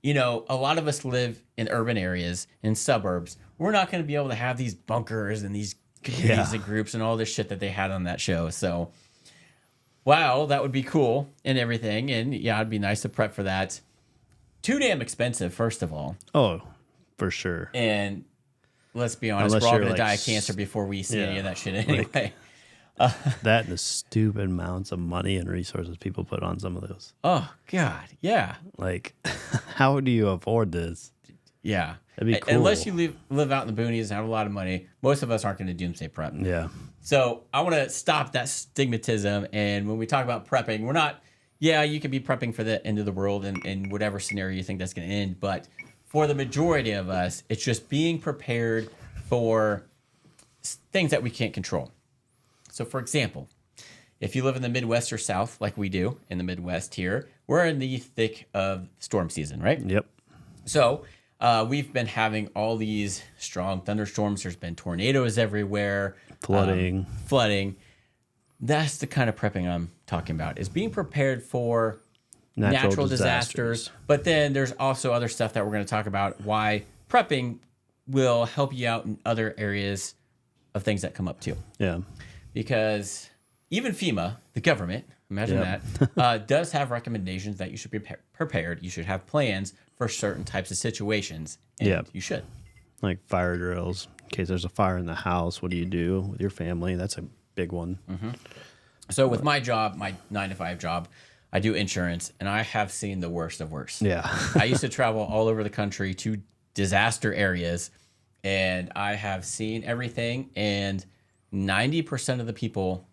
a lot of us live in urban areas, in suburbs. We're not going to be able to have these bunkers and these communities and groups and all this shit that they had on that show. So, wow, that would be cool and everything. And it'd be nice to prep for that. Too damn expensive, first of all. Oh, for sure. And let's be honest, we're all going to die of cancer before we see any of that shit anyway. That and the stupid amounts of money and resources people put on some of those. Oh, God, yeah. Like, how do you afford this? Yeah. That'd be cool. Unless you live out in the boonies and have a lot of money, most of us aren't going to doomsday prep. Yeah. So I want to stop that stigmatism. And when we talk about prepping, we're not, you could be prepping for the end of the world and whatever scenario you think that's going to end. But for the majority of us, it's just being prepared for things that we can't control. So, for example, if you live in the Midwest or South, like we do in the Midwest here, we're in the thick of storm season, right? Yep. So we've been having all these strong thunderstorms. There's been tornadoes everywhere. Flooding. That's the kind of prepping I'm talking about, is being prepared for natural disasters. But then there's also other stuff that we're going to talk about, why prepping will help you out in other areas of things that come up too. Yeah. Because even FEMA, the government, imagine that, does have recommendations that you should be prepared. You should have plans for certain types of situations. And you should. Like fire drills. In case there's a fire in the house, what do you do with your family? That's a big one. Mm-hmm. So with my job, my 9-to-5 job, I do insurance, and I have seen the worst of worst. Yeah. I used to travel all over the country to disaster areas, and I have seen everything, and 90% of the people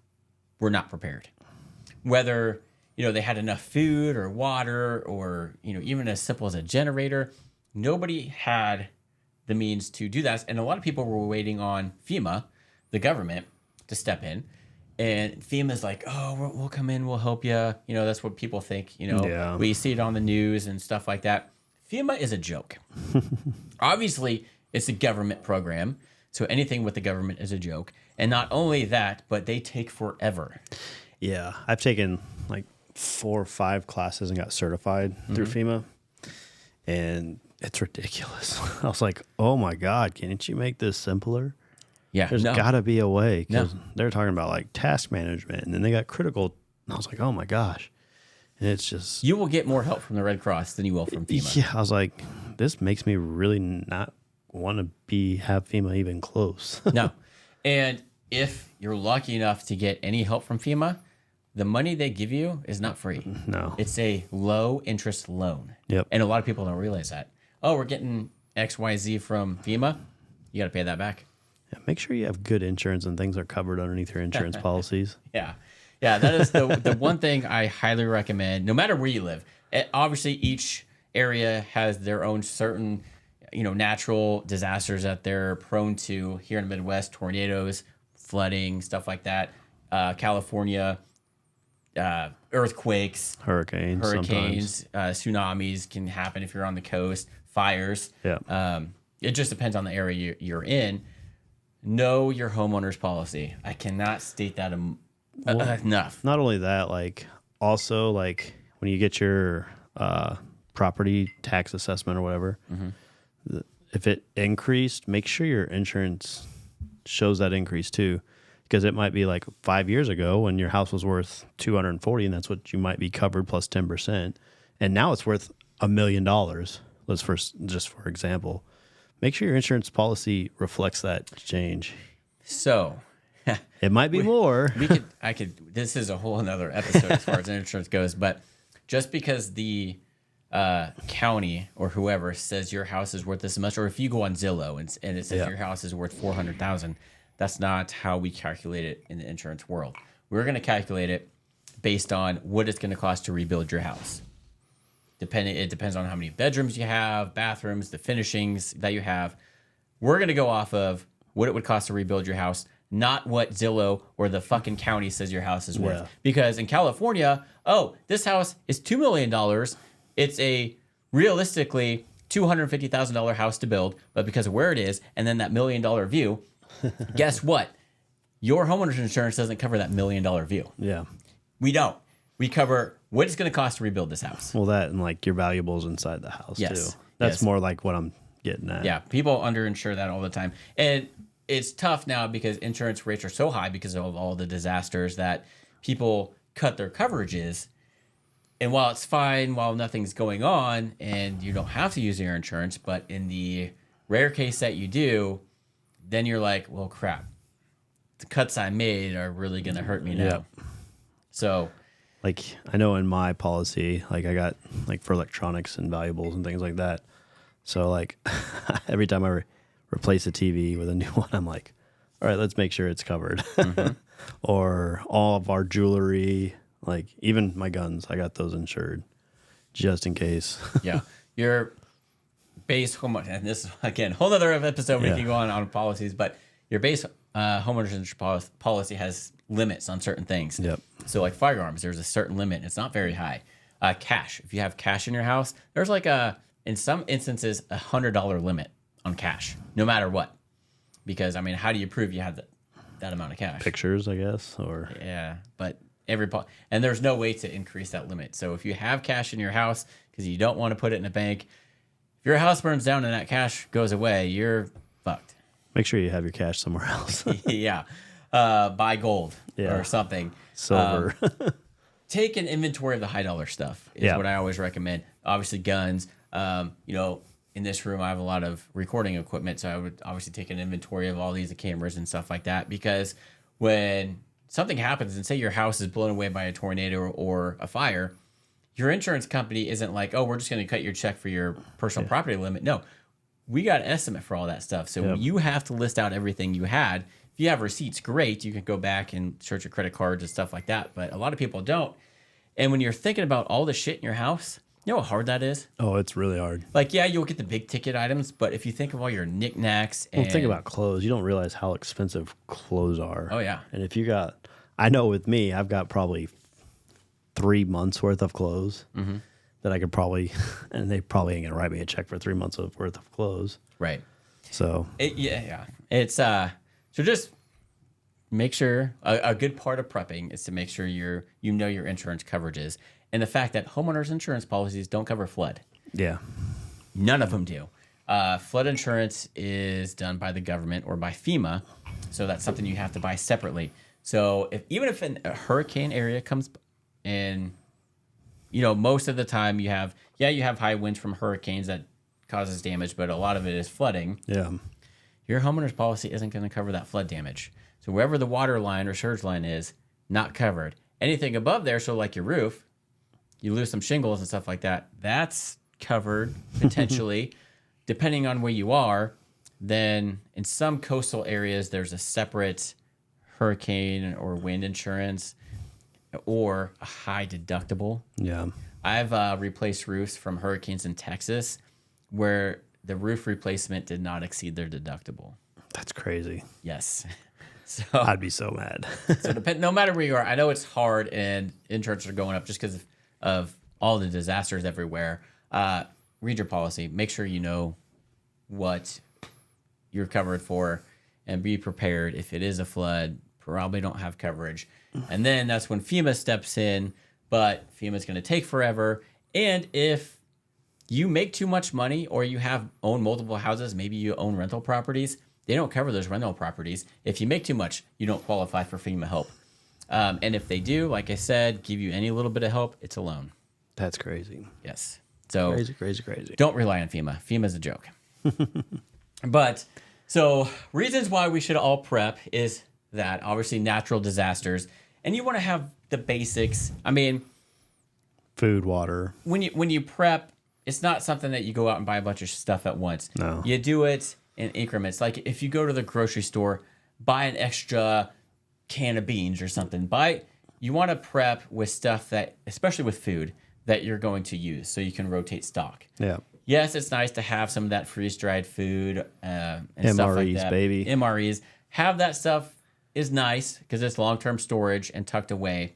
were not prepared. Whether, they had enough food or water or, even as simple as a generator, nobody had the means to do that. And a lot of people were waiting on FEMA, the government, to step in. And FEMA's like, oh, we'll come in, we'll help you. That's what people think. Yeah. We see it on the news and stuff like that. FEMA is a joke. Obviously, it's a government program. So anything with the government is a joke. And not only that, but they take forever. Yeah. I've taken like 4 or 5 classes and got certified through FEMA. And it's ridiculous. I was like, oh my God, can't you make this simpler? Yeah. There's got to be a way. Because No. they're talking about like task management. And then they got critical. And I was like, oh my gosh. And it's just. You will get more help from the Red Cross than you will from FEMA. Yeah. I was like, this makes me really not want to have FEMA even close. No. And if you're lucky enough to get any help from FEMA, the money they give you is not free. No. It's a low interest loan. Yep. And a lot of people don't realize that. Oh, we're getting XYZ from FEMA. You got to pay that back. Yeah, make sure you have good insurance and things are covered underneath your insurance policies. Yeah. Yeah, that is the one thing I highly recommend, no matter where you live. Obviously, each area has their own certain, natural disasters that they're prone to. Here in the Midwest, tornadoes, flooding, stuff like that. California, earthquakes, Hurricanes, tsunamis can happen if you're on the coast, fires. Yeah. It just depends on the area you're in. Know your homeowner's policy. I cannot state that enough. Not only that, like also like when you get your property tax assessment or whatever, if it increased, make sure your insurance shows that increase too. Because it might be like 5 years ago when your house was worth 240, and that's what you might be covered plus 10%. And now it's worth $1 million. Just for example, make sure your insurance policy reflects that change. So it might be more. This is a whole another episode as far as insurance goes, but just because the county or whoever says your house is worth this much, or if you go on Zillow and it says your house is worth $400,000, that's not how we calculate it in the insurance world. We're going to calculate it based on what it's going to cost to rebuild your house. It depends on how many bedrooms you have, bathrooms, the finishings that you have. We're going to go off of what it would cost to rebuild your house, not what Zillow or the fucking county says your house is worth. Yeah. Because in California, this house is $2 million. It's a realistically $250,000 house to build, but because of where it is and then that $1 million view, guess what? Your homeowner's insurance doesn't cover that $1 million view. Yeah. We don't. We cover what it's going to cost to rebuild this house. Well, that and like your valuables inside the house Yes. too. That's Yes. more like what I'm getting at. Yeah, people underinsure that all the time. And it's tough now because insurance rates are so high because of all the disasters that people cut their coverages. And while it's fine, while nothing's going on and you don't have to use your insurance, but in the rare case that you do, then you're like, well, crap. The cuts I made are really going to hurt me now. Yep. So, like I know in my policy, like I got like for electronics and valuables and things like that. So like every time I replace a TV with a new one, I'm like, all right, let's make sure it's covered. Or all of our jewelry, like even my guns, I got those insured just in case. yeah, your base home, and this is again, whole other episode we can go on policies, but your base homeowner's insurance policy has limits on certain things. Yep. So like firearms, there's a certain limit. It's not very high. Cash, if you have cash in your house, there's like in some instances, $100 limit on cash, no matter what. Because I mean, how do you prove you have that amount of cash? Pictures, I guess, or yeah, but and there's no way to increase that limit. So if you have cash in your house because you don't want to put it in a bank, if your house burns down and that cash goes away, you're fucked. make sure you have your cash somewhere else. Yeah. Buy gold or something. Silver. Take an inventory of the high dollar stuff is what I always recommend. Obviously guns. In this room I have a lot of recording equipment, so I would obviously take an inventory of all these cameras and stuff like that, because when something happens and say your house is blown away by a tornado or a fire, your insurance company isn't like, oh, we're just going to cut your check for your personal property limit. No, we got an estimate for all that stuff. So you have to list out everything you had. If you have receipts, great. You can go back and search your credit cards and stuff like that. But a lot of people don't. And when you're thinking about all the shit in your house, you know how hard that is? Oh, it's really hard. Like, yeah, you'll get the big ticket items, but if you think of all your knickknacks and... Well, think about clothes. You don't realize how expensive clothes are. Oh, yeah. And if you got... I know with me, I've got probably 3 months worth of clothes that I could probably... And they probably ain't going to write me a check for 3 months worth of clothes. Right. So... Yeah. It's... So just make sure... A good part of prepping is to make sure you know your insurance coverages. And the fact that homeowners insurance policies don't cover flood. Yeah. None of them do. Flood insurance is done by the government or by FEMA. So that's something you have to buy separately. So even if a hurricane area comes in, most of the time you have high winds from hurricanes that causes damage, but a lot of it is flooding. Yeah. Your homeowner's policy isn't going to cover that flood damage. So wherever the water line or surge line is, not covered. Anything above there, so like your roof, you lose some shingles and stuff like that, that's covered potentially, depending on where you are. Then in some coastal areas, there's a separate hurricane or wind insurance or a high deductible. Yeah. I've replaced roofs from hurricanes in Texas where the roof replacement did not exceed their deductible. That's crazy. Yes. So I'd be so mad. So no matter where you are, I know it's hard and insurance are going up just because of all the disasters everywhere. Read your policy. Make sure you know what you're covered for and be prepared. If it is a flood, probably don't have coverage. And then that's when FEMA steps in, but FEMA's going to take forever. And if you make too much money or you own multiple houses, maybe you own rental properties, they don't cover those rental properties. If you make too much, you don't qualify for FEMA help. And if they do, like I said, give you any little bit of help, it's a loan. That's crazy. Yes. So Crazy. Don't rely on FEMA. FEMA's a joke. But so reasons why we should all prep is that obviously natural disasters, and you want to have the basics. I mean, food, water. When you prep, it's not something that you go out and buy a bunch of stuff at once. No. You do it in increments. Like if you go to the grocery store, buy an extra can of beans or something. You want to prep with stuff that, especially with food, that you're going to use so you can rotate stock. Yeah. Yes, it's nice to have some of that freeze-dried food and MREs, stuff like that. baby. MREs. Have that stuff is nice because it's long-term storage and tucked away.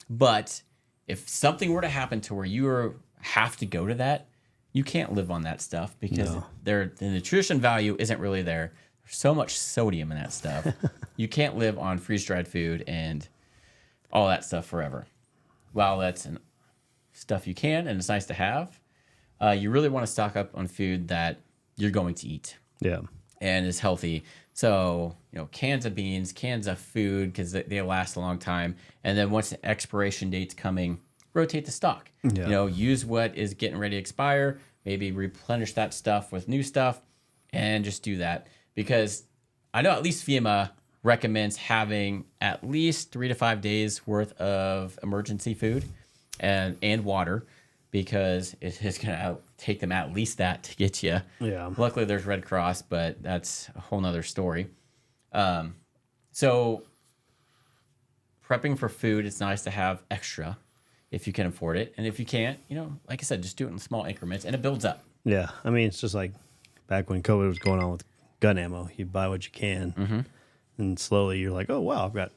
But if something were to happen to where you have to go to that, you can't live on that stuff because the nutrition value isn't really there. There's so much sodium in that stuff. You can't live on freeze-dried food and all that stuff forever. While that's stuff you can, and it's nice to have, you really want to stock up on food that you're going to eat. Yeah. And is healthy. So, cans of beans, cans of food, because they last a long time. And then once the expiration date's coming, rotate the stock. Yeah. Use what is getting ready to expire, maybe replenish that stuff with new stuff, and just do that. Because I know at least FEMA recommends having at least 3 to 5 days worth of emergency food and water, because it is going to take them at least that to get you. Yeah. Luckily, there's Red Cross, but that's a whole nother story. So prepping for food, it's nice to have extra if you can afford it. And if you can't, like I said, just do it in small increments, and it builds up. Yeah. I mean, it's just like back when COVID was going on with gun ammo. You buy what you can, and slowly you're like, oh, wow, I've got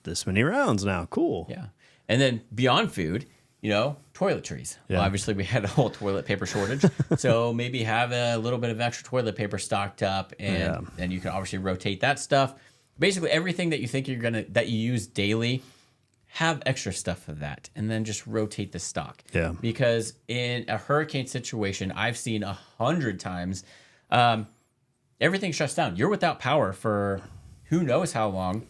this many rounds now. Cool. Yeah. And then beyond food, toiletries. Yeah. Well, obviously we had a whole toilet paper shortage. So maybe have a little bit of extra toilet paper stocked up, and then you can obviously rotate that stuff. Basically everything that you think that you use daily, have extra stuff of that, and then just rotate the stock. Yeah. Because in a hurricane situation, I've seen 100 times, everything shuts down. You're without power for who knows how long.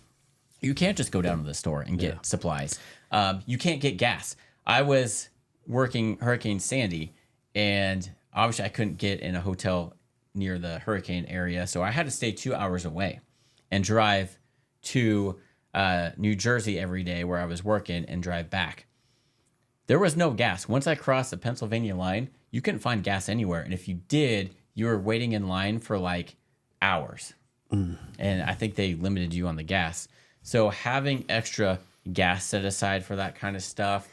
You can't just go down to the store and get supplies. You can't get gas. I was working Hurricane Sandy, and obviously I couldn't get in a hotel near the hurricane area, so I had to stay 2 hours away and drive to New Jersey every day where I was working and drive back. there was no gas. Once I crossed the Pennsylvania line, you couldn't find gas anywhere. And if you did, you were waiting in line for like hours. And I think they limited you on the gas. So having extra gas set aside for that kind of stuff,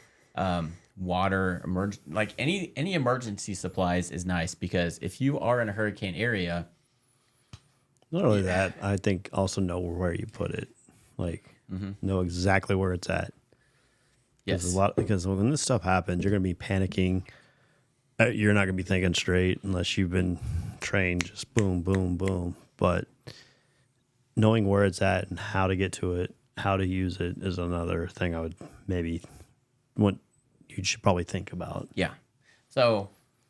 water, like any emergency supplies is nice, because if you are in a hurricane area, not only that, I think also know where you put it, like know exactly where it's at. yes, Because when this stuff happens, you're going to be panicking. You're not going to be thinking straight unless you've been trained. Just boom, boom, boom. But knowing where it's at and how to get to it, how to use it is another thing I would maybe want. You should probably think about. Yeah. So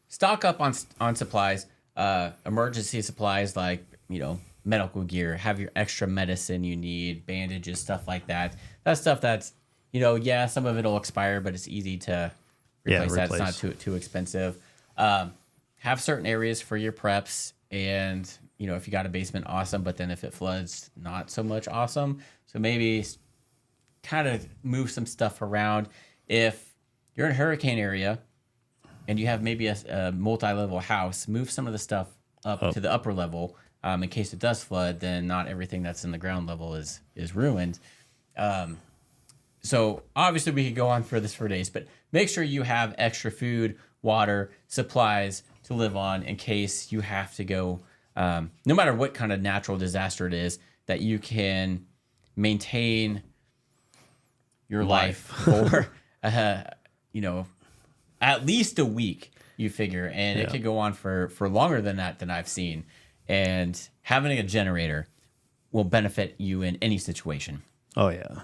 stock up on supplies, emergency supplies like, medical gear, have your extra medicine you need, bandages, stuff like that. That's stuff that's, some of it will expire, but it's easy to replace that. It's not too expensive. Have certain areas for your preps, and, if you got a basement, awesome. But then if it floods, not so much awesome. So maybe kind of move some stuff around. If you're in a hurricane area and you have maybe a multi-level house, move some of the stuff up to the upper level in case it does flood. Then not everything that's in the ground level is ruined. So obviously we could go on for days, but make sure you have extra food, water, supplies to live on in case you have to go, no matter what kind of natural disaster it is, that you can maintain your life for, at least a week, you figure. And it could go on for longer than that than I've seen. And having a generator will benefit you in any situation. Oh, yeah.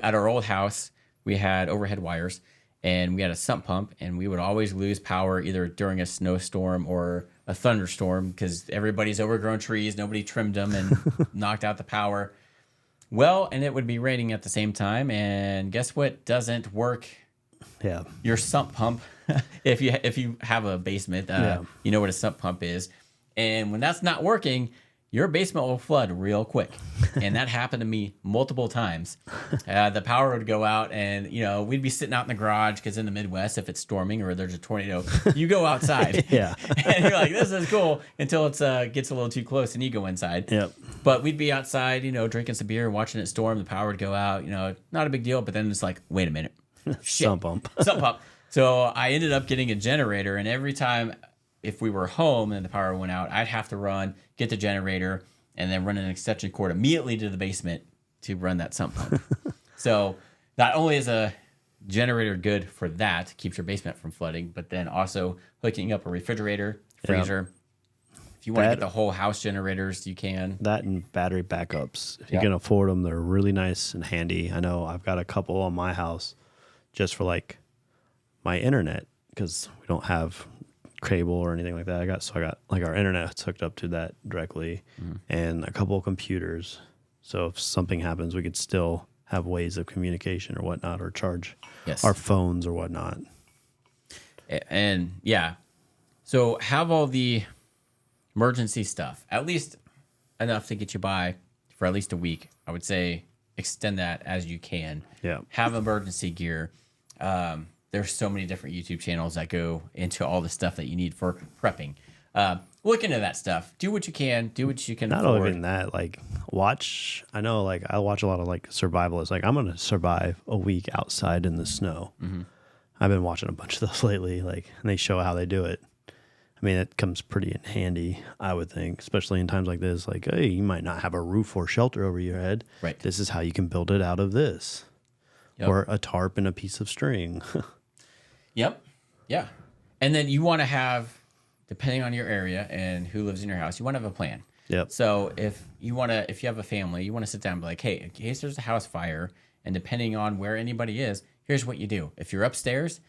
At our old house, we had overhead wires, and we had a sump pump, and we would always lose power either during a snowstorm or a thunderstorm because everybody's overgrown trees, nobody trimmed them and knocked out the power. Well, and it would be raining at the same time, and guess what doesn't work? Yeah. Your sump pump. If you have a basement, you know what a sump pump is. And when that's not working, your basement will flood real quick. And that happened to me multiple times. The power would go out, and we'd be sitting out in the garage because in the Midwest, if it's storming or there's a tornado, you go outside. Yeah. And you're like, this is cool, until it gets a little too close and you go inside. Yep. But we'd be outside, drinking some beer, watching it storm. The power would go out. Not a big deal. But then it's like, wait a minute. Sump pump. Sump pump. So I ended up getting a generator, and every time if we were home and the power went out, I'd have to get the generator, and then run an extension cord immediately to the basement to run that sump pump. So not only is a generator good for that, keeps your basement from flooding, but then also hooking up a refrigerator, freezer. Yep. If you want to get the whole house generators, you can. That and battery backups. If you can afford them, they're really nice and handy. I know I've got a couple on my house just for like my internet, because we don't have cable or anything like that. I got like our internet's hooked up to that directly, and a couple of computers. So if something happens, we could still have ways of communication or whatnot, or charge our phones or whatnot. And so have all the emergency stuff, at least enough to get you by for at least a week. I would say extend that as you can. Yeah. Have emergency gear. There's so many different YouTube channels that go into all the stuff that you need for prepping. Look into that stuff. Do what you can. Do what you can Not afford. even that. Like I know like I watch a lot of like survivalists. Like I'm going to survive a week outside in the snow. Mm-hmm. I've been watching a bunch of those lately. Like, and they show how they do it. I mean, it comes pretty in handy, I would think, especially in times like this. Like, hey, you might not have a roof or shelter over your head. Right. This is how you can build it out of this. Yep. Or a tarp and a piece of string. Yep. Yeah. And then you want to have, depending on your area and who lives in your house, you want to have a plan. Yep. So if you have a family, you want to sit down and be like, hey, in case there's a house fire, and depending on where anybody is, here's what you do. If you're upstairs,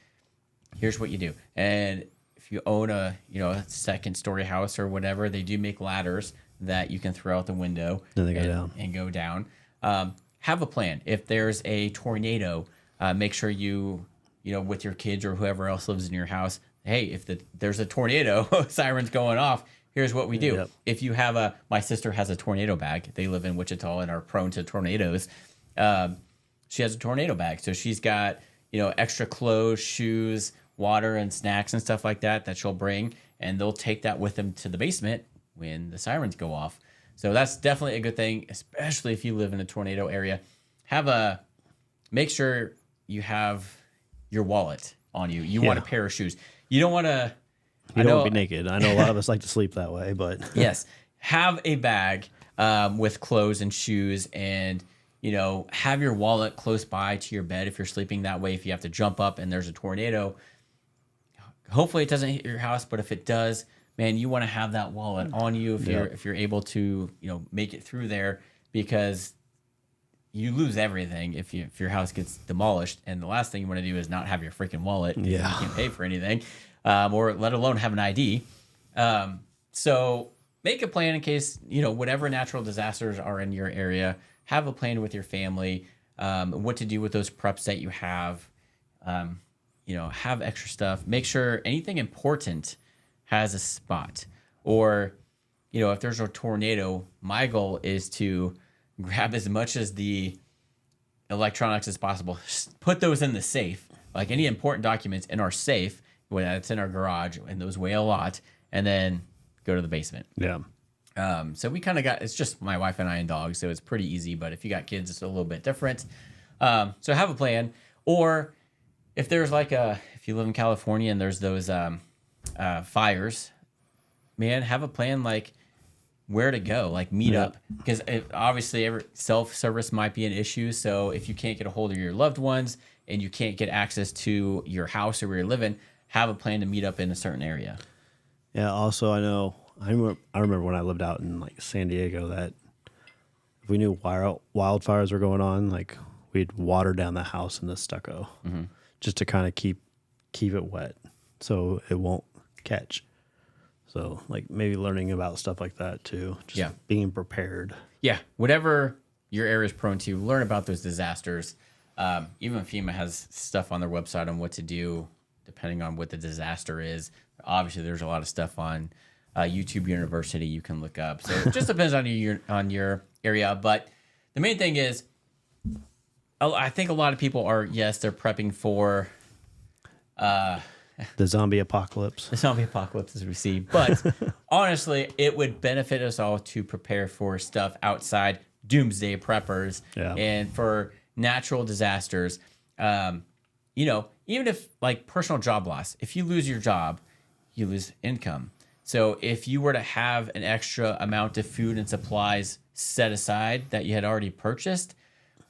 here's what you do. And if you own a second story house or whatever, they do make ladders that you can throw out the window and go down. Have a plan. If there's a tornado, make sure you with your kids or whoever else lives in your house, hey, if there's a tornado, sirens going off, here's what we do. Yep. If you have my sister has a tornado bag. They live in Wichita and are prone to tornadoes. She has a tornado bag. So she's got, extra clothes, shoes, water, and snacks and stuff like that she'll bring, and they'll take that with them to the basement when the sirens go off. So that's definitely a good thing, especially if you live in a tornado area. Make sure you have your wallet on you. You want a pair of shoes. You don't want to. You don't want to be naked. I know a lot of us like to sleep that way, but yes, have a bag with clothes and shoes, and have your wallet close by to your bed if you're sleeping that way. If you have to jump up and there's a tornado, hopefully it doesn't hit your house, but if it does, man, you want to have that wallet on you if you're able to make it through there, because you lose everything if your house gets demolished, and the last thing you want to do is not have your freaking wallet. You can't pay for anything, or let alone have an ID. So make a plan in case whatever natural disasters are in your area. Have a plan with your family, what to do with those preps that you have. Have extra stuff. Make sure anything important has a spot. Or, if there's a tornado, my goal is to grab as much as the electronics as possible. Put those in the safe. Like any important documents in our safe, when it's in our garage, and those weigh a lot, and then go to the basement. Yeah. So we kind of it's just my wife and I and dogs, so it's pretty easy. But if you got kids, it's a little bit different. So have a plan. Or if there's if you live in California and there's those fires, man, have a plan where to go, meet up. Because obviously every self-service might be an issue. So if you can't get a hold of your loved ones and you can't get access to your house or where you're living, have a plan to meet up in a certain area. Yeah, also I remember when I lived out in San Diego that if we knew wildfires were going on, we'd water down the house in the stucco just to kind of keep it wet so it won't catch. So maybe learning about stuff like that too, just being prepared. Yeah, whatever your area is prone to, learn about those disasters. Even FEMA has stuff on their website on what to do depending on what the disaster is. Obviously, there's a lot of stuff on YouTube University you can look up. So it just depends on your area. But the main thing is, I think a lot of people are, they're prepping for the zombie apocalypse. The zombie apocalypse, as we see. But honestly, it would benefit us all to prepare for stuff outside doomsday preppers and for natural disasters. Even if personal job loss, if you lose your job, you lose income. So if you were to have an extra amount of food and supplies set aside that you had already purchased,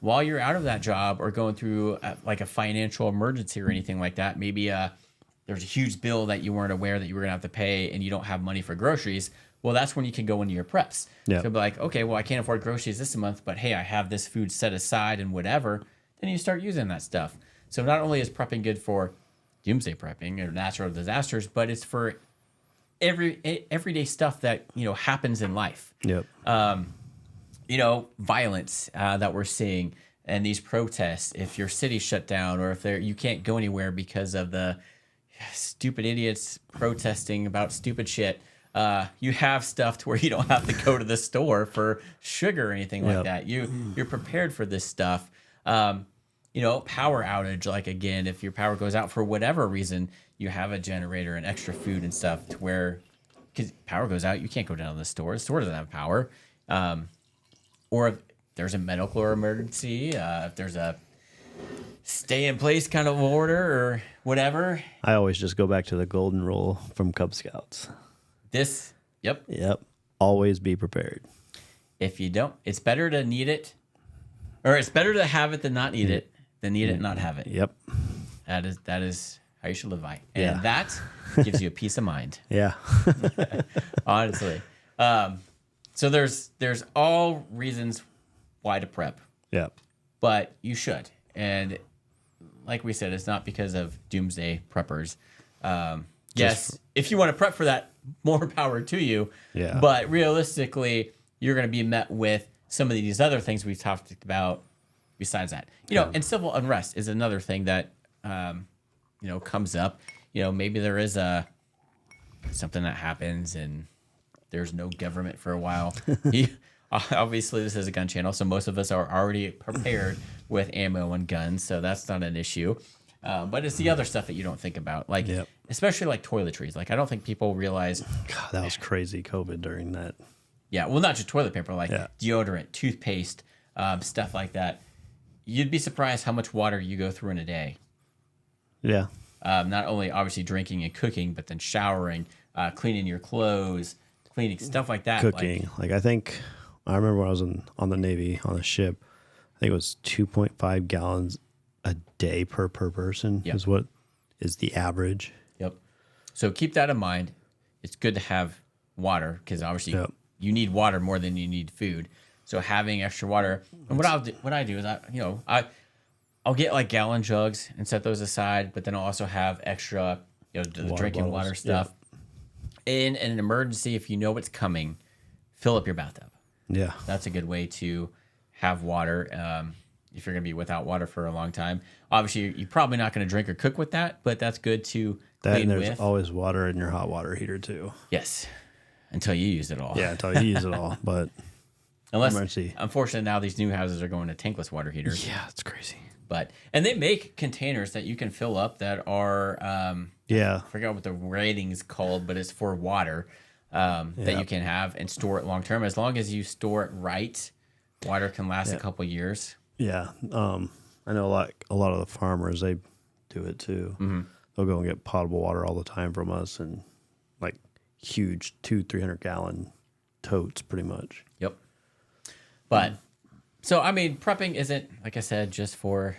while you're out of that job or going through a financial emergency or anything like that, maybe there's a huge bill that you weren't aware that you were going to have to pay and you don't have money for groceries, well, that's when you can go into your preps. Yep. So be okay, well, I can't afford groceries this month, but hey, I have this food set aside and whatever. Then you start using that stuff. So not only is prepping good for doomsday prepping or natural disasters, but it's for everyday stuff that happens in life. Yep. Violence that we're seeing and these protests. If your city's shut down or if you can't go anywhere because of the stupid idiots protesting about stupid shit, you have stuff to where you don't have to go to the store for sugar or anything like that. You're prepared for this stuff. Power outage, again, if your power goes out for whatever reason, you have a generator and extra food and stuff to where, because power goes out, you can't go down to the store. The store doesn't have power. Or if there's a medical emergency, if there's a stay in place kind of order or whatever. I always just go back to the golden rule from Cub Scouts. Yep. Always be prepared. If you don't, it's better to need it, or it's better to have it than not need it, than need it and not have it. Yep. That is how you should live by. And that gives you a peace of mind. Yeah. Honestly. So there's all reasons why to prep. Yeah. But you should. And like we said, it's not because of doomsday preppers. Yes, if you want to prep for that, more power to you. Yeah. But realistically, you're going to be met with some of these other things we've talked about besides that. And civil unrest is another thing that comes up. Maybe there is something that happens and there's no government for a while. Obviously, this is a gun channel, so most of us are already prepared with ammo and guns, so that's not an issue. But it's the other stuff that you don't think about, like especially like toiletries. Like I don't think people realize. God, that was crazy. COVID during that. Yeah, well, not just toilet paper, like deodorant, toothpaste, stuff like that. You'd be surprised how much water you go through in a day. Yeah. Not only obviously drinking and cooking, but then showering, cleaning your clothes, cleaning stuff like that. Cooking. Like I think I remember when I was on the Navy on a ship. I think it was 2.5 gallons a day per person is what is the average. Yep. So keep that in mind. It's good to have water because obviously you need water more than you need food. So having extra water, and what I do is I'll get like gallon jugs and set those aside, but then I'll also have extra the drinking bottles. water stuff. In an emergency, if you know what's coming, fill up your bathtub. Yeah, that's a good way to have water. If you're going to be without water for a long time, obviously you're probably not going to drink or cook with that, but that's good to clean and there's with. always water in your hot water heater too. Yes, until you use it all. Yeah, until you use it all. But unfortunately, now these new houses are going to tankless water heaters. Yeah, it's crazy. And they make containers that you can fill up that are I forgot what the rating's called, but it's for water that you can have and store it long term. As long as you store it right, water can last a couple years. Yeah, I know a lot of the farmers, they do it too. Mm-hmm. They'll go and get potable water all the time from us, and like huge 200-300 gallon totes, pretty much. Yep. But so I mean, prepping isn't, like I said, just for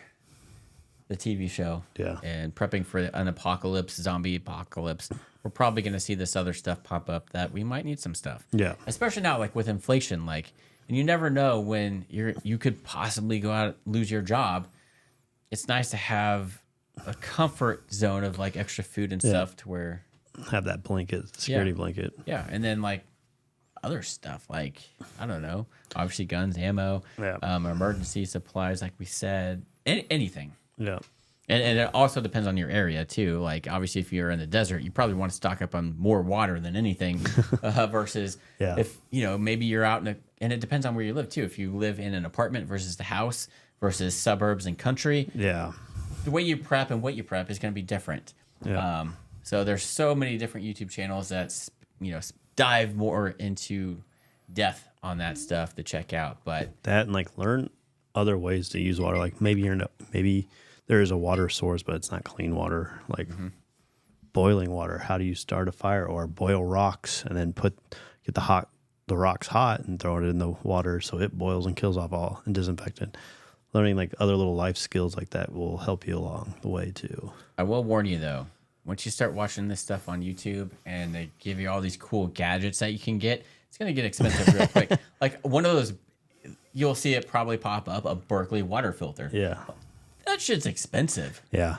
the TV show. Yeah. And prepping for an zombie apocalypse. We're probably going to see this other stuff pop up that we might need some stuff. Yeah. Especially now, like with inflation, and you never know when you could possibly go out and lose your job. It's nice to have a comfort zone of like extra food and stuff to where have that security blanket. Yeah, and then like other stuff like I don't know, obviously guns, ammo, emergency supplies, like we said, anything. Yeah. And it also depends on your area too. Like obviously, if you're in the desert, you probably want to stock up on more water than anything, versus if maybe you're out and it depends on where you live too. If you live in an apartment versus the house versus suburbs and country, the way you prep and what you prep is going to be different. Yeah. So there's so many different YouTube channels that dive more into depth on that stuff to check out. But that and like learn other ways to use water. Like maybe there is a water source, but it's not clean water. Like boiling water. How do you start a fire? Or boil rocks and then get the rocks hot and throw it in the water so it boils and kills off all and disinfect it. Learning like other little life skills like that will help you along the way too. I will warn you though, once you start watching this stuff on YouTube and they give you all these cool gadgets that you can get, it's going to get expensive real quick. Like one of those, you'll see it probably pop up, a Berkeley water filter. Yeah. That shit's expensive. Yeah.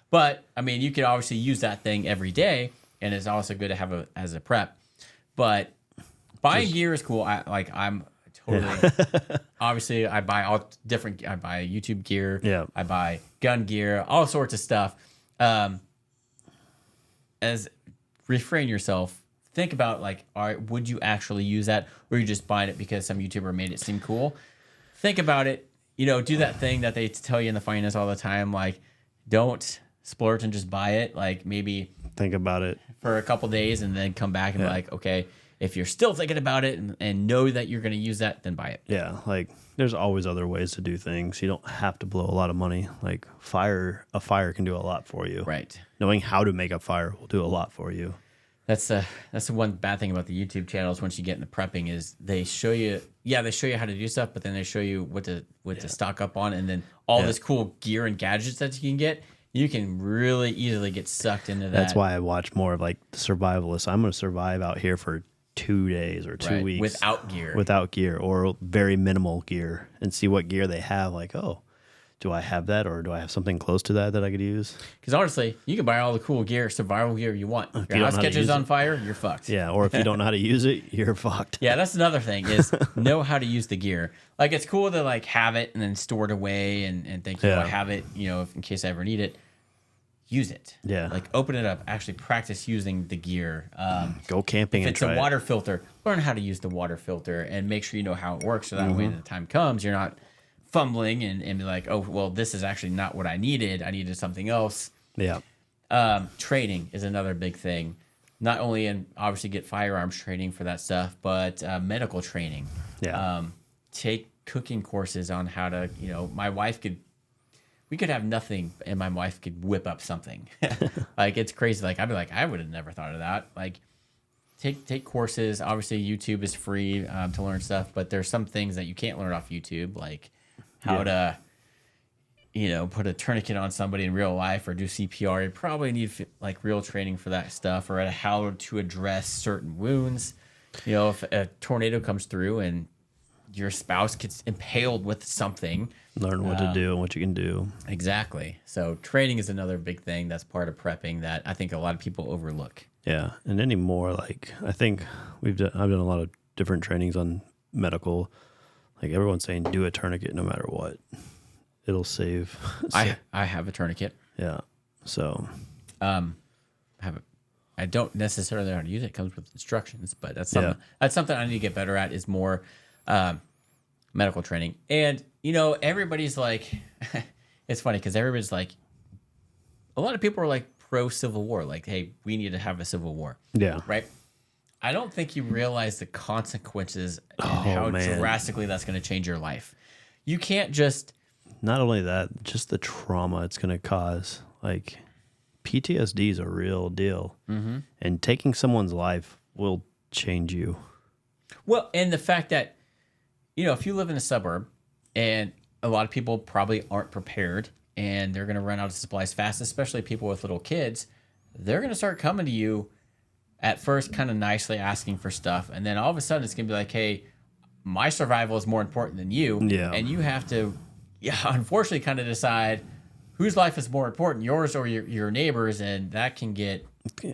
But I mean, you could obviously use that thing every day, and it's also good to have as a prep. But buying gear is cool. I'm totally. Obviously, I buy all different. I buy YouTube gear. Yeah. I buy gun gear, all sorts of stuff. As refrain yourself. Think about like, all right, would you actually use that, or are you just buying it because some YouTuber made it seem cool? Think about it. Do that thing that they tell you in the finance all the time. Like, don't splurge and just buy it. Like, maybe think about it for a couple days and then come back and be like, okay, if you're still thinking about it and know that you're going to use that, then buy it. Yeah, like there's always other ways to do things. You don't have to blow a lot of money. Like a fire can do a lot for you. Right. Knowing how to make a fire will do a lot for you. That's the one bad thing about the YouTube channels once you get into prepping is they show you how to do stuff, but then they show you what to stock up on, and then all this cool gear and gadgets that you can get. You can really easily get sucked into that. That's why I watch more of like the survivalists. I'm going to survive out here for 2 days or 2 weeks without gear or very minimal gear, and see what gear they have. Like, oh, do I have that, or do I have something close to that I could use? Because honestly, you can buy all the cool gear, survival gear you want. If your house catches on fire, you're fucked. Yeah, or if you don't know how to use it, you're fucked. Yeah, that's another thing is know how to use the gear. Like, it's cool to like have it and then store it away and think, I have it, if, in case I ever need it. Use it. Yeah. Like, open it up. Actually practice using the gear. Go camping and try it. If it's a water filter, learn how to use the water filter and make sure you know how it works so that way when the time comes, you're not fumbling and be like, oh, well, this is actually not what I needed. I needed something else. Yeah. Training is another big thing. Not only in obviously get firearms training for that stuff, but medical training. Yeah. Take cooking courses on how to, we could have nothing and my wife could whip up something. Like, it's crazy. Like, I'd be like, I would have never thought of that. Like, take courses. Obviously, YouTube is free to learn stuff, but there's some things that you can't learn off YouTube, like how to, put a tourniquet on somebody in real life or do CPR. You probably need like real training for that stuff, or how to address certain wounds. If a tornado comes through and your spouse gets impaled with something, Learn what to do and what you can do. Exactly. So training is another big thing that's part of prepping that I think a lot of people overlook. Yeah, and anymore, like I think I've done a lot of different trainings on medical. Like everyone's saying, do a tourniquet no matter what. It'll save. I have a tourniquet. Yeah. So. I don't necessarily know how to use it. It comes with instructions, but that's something I need to get better at. Is more medical training. And everybody's like, it's funny because everybody's like, a lot of people are like pro Civil War, like, hey, we need to have a Civil War. Yeah. Right. I don't think you realize the consequences and how drastically that's going to change your life. You can't just. Not only that, just the trauma it's going to cause. Like, PTSD is a real deal. Mm-hmm. And taking someone's life will change you. Well, and the fact that, if you live in a suburb and a lot of people probably aren't prepared and they're going to run out of supplies fast, especially people with little kids, they're going to start coming to you at first kind of nicely asking for stuff. And then all of a sudden it's going to be like, hey, my survival is more important than you. Yeah. And you have to, unfortunately kind of decide whose life is more important, yours or your neighbor's. And that can get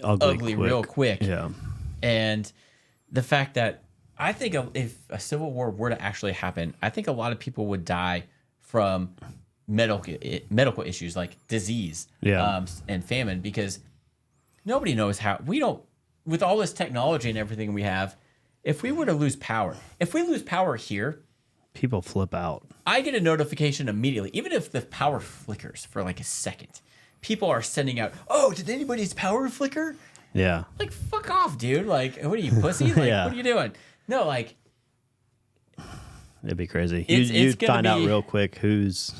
ugly real quick. Yeah. And the fact that I think if a civil war were to actually happen, I think a lot of people would die from medical issues like disease and famine, because nobody knows how. We don't, with all this technology and everything we have, if we were to lose power, here, people flip out. I get a notification immediately, even if the power flickers for like a second. People are sending out, oh, did anybody's power flicker? Yeah. Like, fuck off, dude. Like, what are you, pussy? Like, what are you doing? No, like. It'd be crazy. You'd find out real quick who's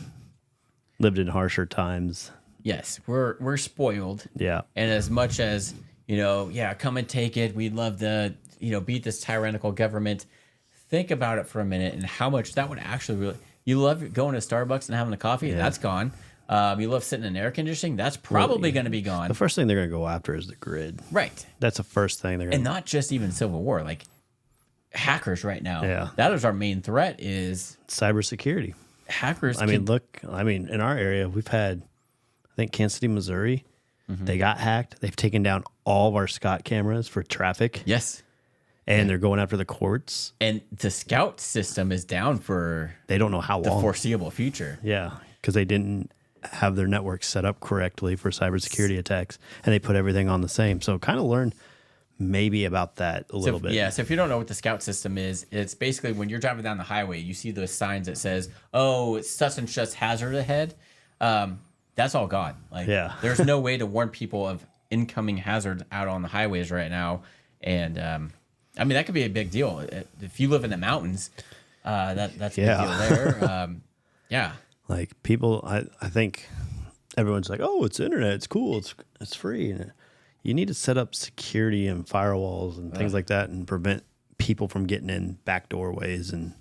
lived in harsher times. Yes, we're spoiled. Yeah. And as much as, come and take it. We'd love to, beat this tyrannical government. Think about it for a minute and how much that would actually really. You love going to Starbucks and having a coffee? Yeah. That's gone. You love sitting in air conditioning? That's probably going to be gone. The first thing they're going to go after is the grid. Right. That's the first thing they're going to. And not just even Civil War, like hackers right now. Yeah. That is our main threat is cybersecurity. Hackers. In our area, we've had, I think, Kansas City, Missouri. Mm-hmm. They got hacked. They've taken down all of our Scott cameras for traffic. Yes. And they're going after the courts. And the Scout system is down for they don't know how long. The foreseeable future. Yeah, because they didn't have their network set up correctly for cybersecurity attacks, and they put everything on the same. So kind of learn maybe about that a little bit. Yeah, so if you don't know what the Scout system is, it's basically when you're driving down the highway, you see those signs that says, oh, it's such and such hazard ahead. That's all gone. Like, there's no way to warn people of incoming hazards out on the highways right now. And that could be a big deal. If you live in the mountains, that's a big deal there. Like people, I think everyone's like, oh, it's internet. It's cool. It's free. And you need to set up security and firewalls and things like that and prevent people from getting in back doorways. And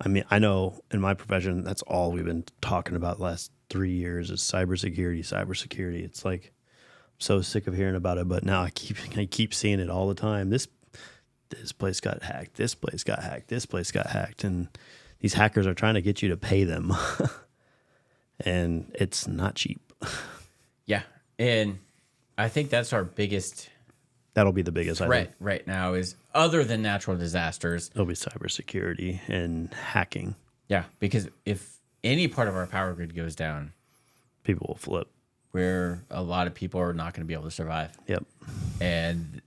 I know in my profession, that's all we've been talking about the last 3 years is cybersecurity. It's like, I'm so sick of hearing about it, but now I keep seeing it all the time. This place got hacked. This place got hacked. This place got hacked. And these hackers are trying to get you to pay them. And it's not cheap. Yeah. And I think that's our biggest. That'll be the biggest threat right now is other than natural disasters. It'll be cybersecurity and hacking. Yeah. Because if any part of our power grid goes down, people will flip. Where a lot of people are not going to be able to survive. Yep. And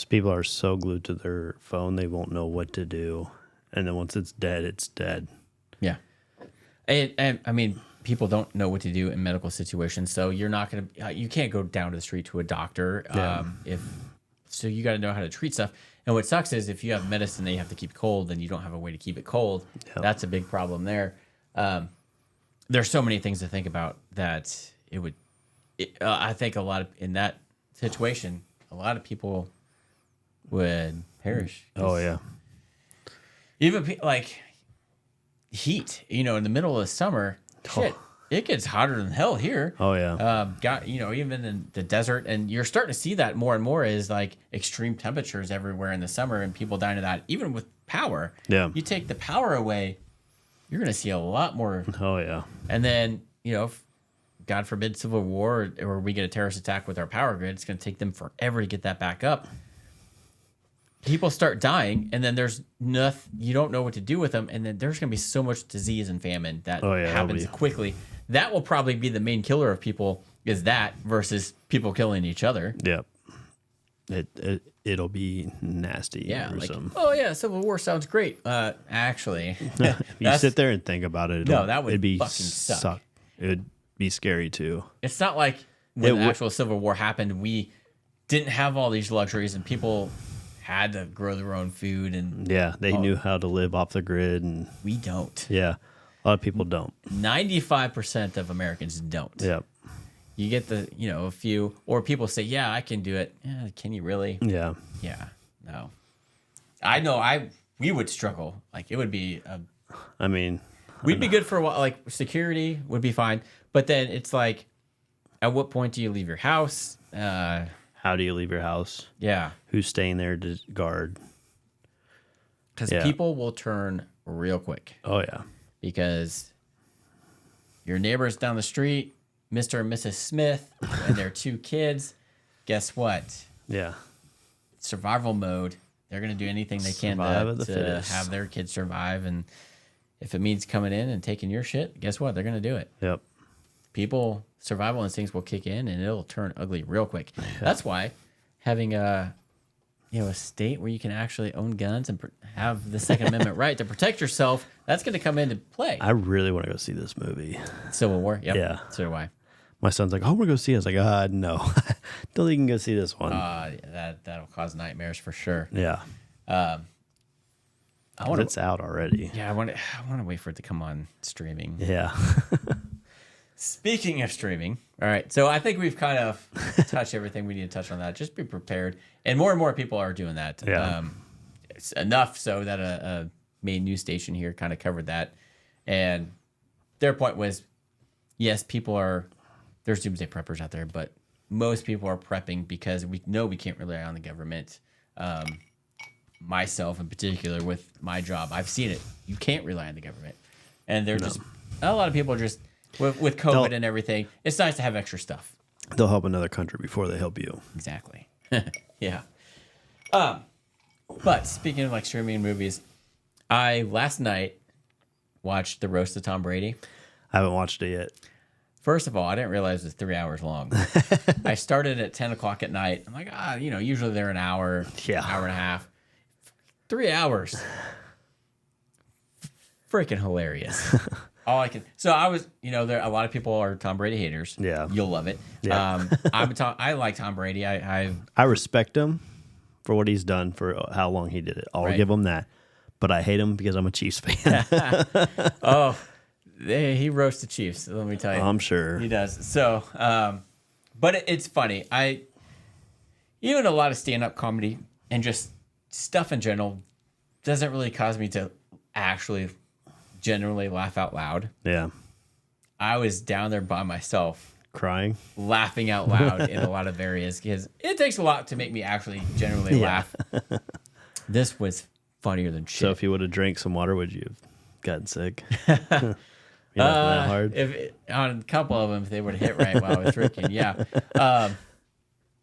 people are so glued to their phone, they won't know what to do. And then once it's dead, it's dead. Yeah. And I mean, people don't know what to do in medical situations, so you're not going to, you can't go down to the street to a doctor. So you got to know how to treat stuff. And what sucks is if you have medicine that you have to keep cold, then you don't have a way to keep it cold. Yep. That's a big problem there. There's so many things to think about that I think in that situation, a lot of people would perish. Oh yeah. Even like heat, in the middle of the summer, shit, it gets hotter than hell here. Oh yeah. Even in the desert, and you're starting to see that more and more is like extreme temperatures everywhere in the summer, and people dying of that. Even with power, you take the power away, you're going to see a lot more. Oh yeah. And then if, God forbid, civil war or we get a terrorist attack with our power grid, it's going to take them forever to get that back up. People start dying, and then there's nothing, you don't know what to do with them, and then there's going to be so much disease and famine that happens quickly. That will probably be the main killer of people, is that versus people killing each other. Yep. It'll be nasty. Yeah. Like, Civil War sounds great. Actually, if you sit there and think about it, it'd be fucking suck. It'd be scary too. It's not like when the actual Civil War happened, we didn't have all these luxuries, and people had to grow their own food, and they knew how to live off the grid, and we don't. Yeah, a lot of people don't. 95% of Americans don't. Yep. You get a few, or people say, "Yeah, I can do it." Yeah, can you really? Yeah. Yeah. No. I know. We would struggle. Like it would be. We'd be good for a while. Like security would be fine, but then it's like, at what point do you leave your house? How do you leave your house? Yeah. Who's staying there to guard? Because people will turn real quick. Oh, yeah. Because your neighbors down the street, Mr. and Mrs. Smith, and their 2 kids, guess what? Yeah. Survival mode. They're going to do anything they can to have their kids survive. And if it means coming in and taking your shit, guess what? They're going to do it. Yep. People, survival instincts will kick in, and it'll turn ugly real quick. Yeah. That's why having a state where you can actually own guns and have the Second Amendment right to protect yourself, that's going to come into play. I really want to go see this movie. Civil War? Yep. Yeah. So do I. My son's like, "Oh, we're going to see it." I was like, no. Don't think you can go see this one. That'll cause nightmares for sure. Yeah. It's out already. Yeah, I want to wait for it to come on streaming. Yeah. Speaking of streaming, all right, so I think we've kind of touched everything we need to touch on that. Just be prepared. And more people are doing that. Yeah. It's enough so that a main news station here kind of covered that. And their point was, yes, there's doomsday preppers out there, but most people are prepping because we know we can't rely on the government. Myself in particular, with my job, I've seen it. You can't rely on the government. And a lot of people are just, with COVID and everything, it's nice to have extra stuff. They'll help another country before they help you. Exactly. Yeah. But speaking of like streaming movies, I last night watched the roast of Tom Brady. I haven't watched it yet. First of all, I didn't realize it was 3 hours long. I started at 10 o'clock at night. I'm like, usually they're an hour, hour and a half. 3 hours. Freaking hilarious. So I was, there a lot of people are Tom Brady haters. Yeah. You'll love it. Yeah. I like Tom Brady. I respect him for what he's done, for how long he did it. I'll give him that. But I hate him because I'm a Chiefs fan. He roasts the Chiefs, let me tell you. I'm sure. He does. So, but it's funny. Even a lot of stand-up comedy and just stuff in general doesn't really cause me to actually generally laugh out loud. Yeah. I was down there by myself. Crying? Laughing out loud in a lot of areas because it takes a lot to make me actually generally laugh. This was funnier than shit. So if you would have drank some water, would you have gotten sick? That hard? On a couple of them, if they would have hit right while I was drinking, yeah.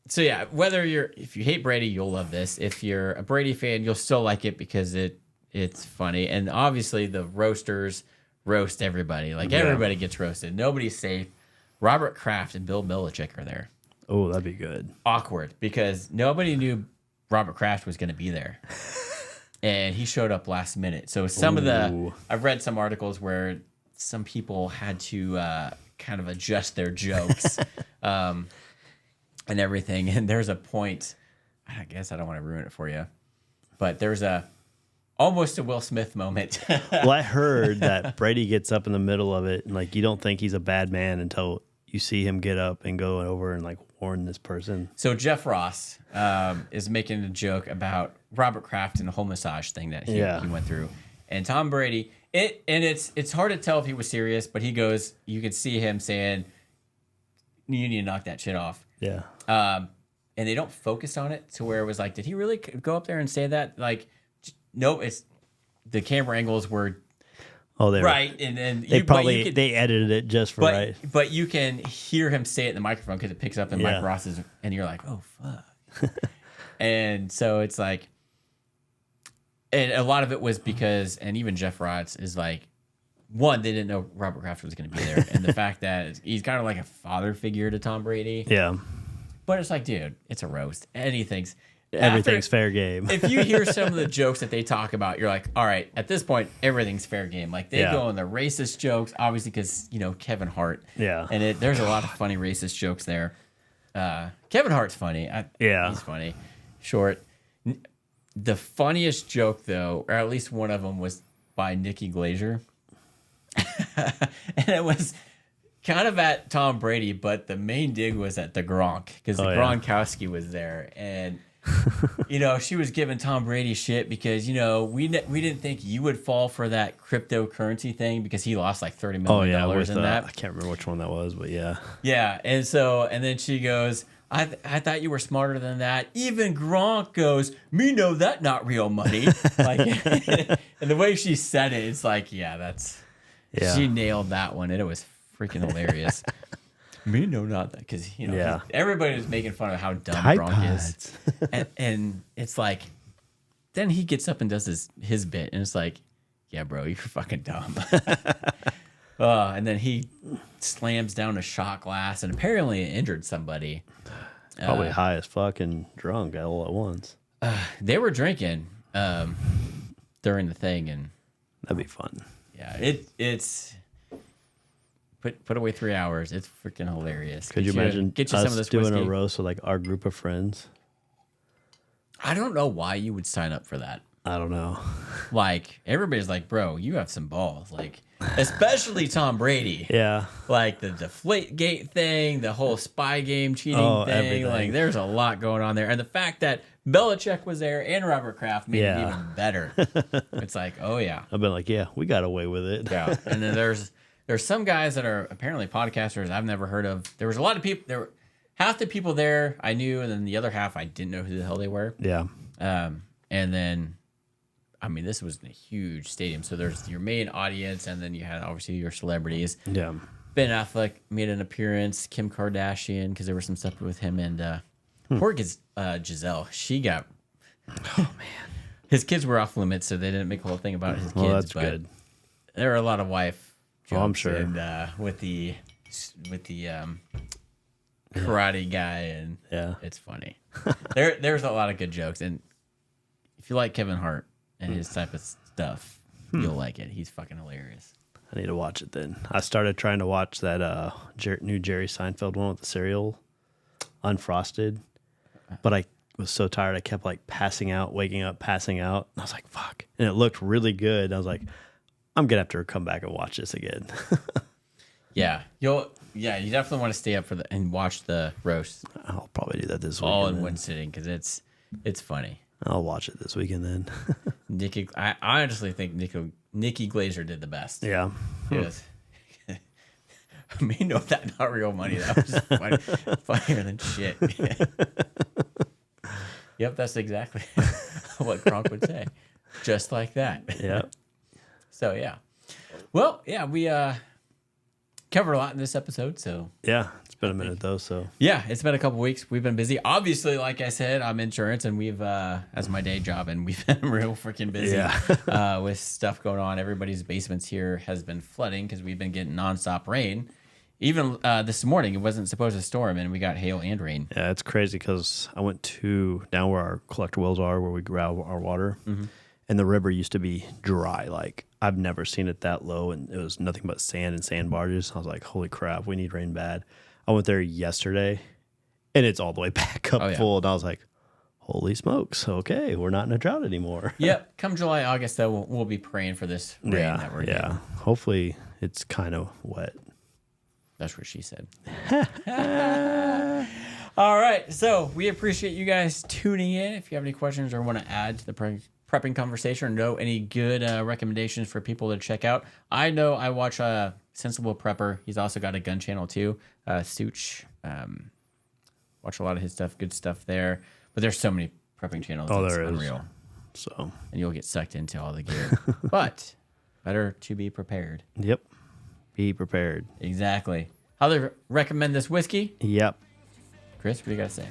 So yeah, if you hate Brady, you'll love this. If you're a Brady fan, you'll still like it because it's funny. And obviously the roasters roast everybody. Like everybody gets roasted. Nobody's safe. Robert Kraft and Bill Belichick are there. Oh, that'd be good. Awkward because nobody knew Robert Kraft was going to be there. and he showed up last minute. So I've read some articles where some people had to kind of adjust their jokes and everything. And there's a point, I guess I don't want to ruin it for you, but there's almost a Will Smith moment. Well, I heard that Brady gets up in the middle of it, and like you don't think he's a bad man until you see him get up and go over and like warn this person. So Jeff Ross is making a joke about Robert Kraft and the whole massage thing that he went through, and Tom Brady. It's hard to tell if he was serious, but he goes. You could see him saying, "You need to knock that shit off." Yeah. And they don't focus on it to where it was like, did he really go up there and say that? Like, no, it's the camera angles were. Oh, they right, and they edited it just for right. But you can hear him say it in the microphone because it picks up in Mike Ross's, and you're like, oh fuck. And so it's like, and a lot of it was because, and even Jeff Ross is like, one, they didn't know Robert Kraft was going to be there, and the fact that he's kind of like a father figure to Tom Brady. Yeah, but it's like, dude, it's a roast. Everything's fair game. If you hear some of the jokes that they talk about, you're like, all right, at this point, everything's fair game. Like, they go on the racist jokes, obviously, because, Kevin Hart. Yeah. And there's a lot of funny racist jokes there. Kevin Hart's funny. He's funny. Short. The funniest joke, though, or at least one of them, was by Nikki Glazer. And it was kind of at Tom Brady, but the main dig was at the Gronk, because Gronkowski was there. And... she was giving Tom Brady shit because we didn't think you would fall for that cryptocurrency thing because he lost like $30 million in that. I can't remember which one that was, but yeah. And then she goes, I thought you were smarter than that. Even Gronk goes, me know that not real money. Like, and the way she said it, it's like, she nailed that one, and it was freaking hilarious. Me no, not that, because everybody was making fun of how dumb Gronk is, and it's like, then he gets up and does his bit, and it's like, yeah, bro, you're fucking dumb. And then he slams down a shot glass, and apparently it injured somebody. Probably high as fuck and drunk all at once. They were drinking during the thing, and that'd be fun. Yeah, it's. Put away 3 hours. It's freaking hilarious. Could you imagine get you us some of this doing whiskey? A roast with like our group of friends? I don't know why you would sign up for that. I don't know. Like, everybody's like, bro, you have some balls. Like, especially Tom Brady. Yeah. Like the Deflategate thing, the whole spy game cheating thing. Everything. Like, there's a lot going on there. And the fact that Belichick was there and Robert Kraft made it even better. It's like, oh yeah. I've been like, yeah, we got away with it. Yeah. And then there's some guys that are apparently podcasters I've never heard of. There was a lot of people. There were half the people there I knew, and then the other half I didn't know who the hell they were. Yeah. And then, I mean, this was a huge stadium, so there's your main audience, and then you had obviously your celebrities. Yeah. Ben Affleck made an appearance. Kim Kardashian, because there was some stuff with him, and poor Giselle. She got. Oh man. His kids were off limits, so they didn't make a whole thing about his kids. Well, that's but good. There were a lot of wife. Oh, I'm sure. And with the karate guy, and it's funny. There's a lot of good jokes, and if you like Kevin Hart and his type of stuff, you'll like it. He's fucking hilarious. I need to watch it then. I started trying to watch that new Jerry Seinfeld one with the cereal, Unfrosted, but I was so tired I kept like passing out, waking up, passing out. And I was like, fuck. And it looked really good. And I was like, I'm gonna have to come back and watch this again. You definitely want to stay up for and watch the roast. I'll probably do that this weekend. All in one sitting, because it's funny. I'll watch it this weekend then. I honestly think Nikki Glazer did the best. Yeah. Yes. I mean, no, that not real money. That was funnier than shit. Yep, that's exactly what Gronk would say. Just like that. Yeah. So, yeah. Well, yeah, we covered a lot in this episode, so. Yeah, it's been a minute, though, so. Yeah, it's been a couple weeks. We've been busy. Obviously, like I said, I'm insurance, and we've, as my day job, and we've been real freaking busy with stuff going on. Everybody's basements here has been flooding because we've been getting nonstop rain. Even this morning, it wasn't supposed to storm, and we got hail and rain. Yeah, it's crazy because I went down where our collector wells are, where we grab our water. Mm-hmm. and the river used to be dry. Like, I've never seen it that low, and it was nothing but sand and sand barges. I was like, holy crap, we need rain bad. I went there yesterday, and it's all the way back up full, and I was like, holy smokes, okay, we're not in a drought anymore. Yep. Come July, August, though, we'll be praying for this rain that we're getting. Hopefully it's kind of wet. That's what she said. All right. So we appreciate you guys tuning in. If you have any questions or want to add to the prepping conversation or know any good recommendations for people to check out, I know I watch Sensible Prepper. He's also got a gun channel too. Such. Watch a lot of his stuff. Good stuff there. But there's so many prepping channels. Oh, it's there unreal. is. So. And you'll get sucked into all the gear. But better to be prepared. Yep. Be prepared. Exactly. How they recommend this whiskey? Yep. Chris, what do you got to say?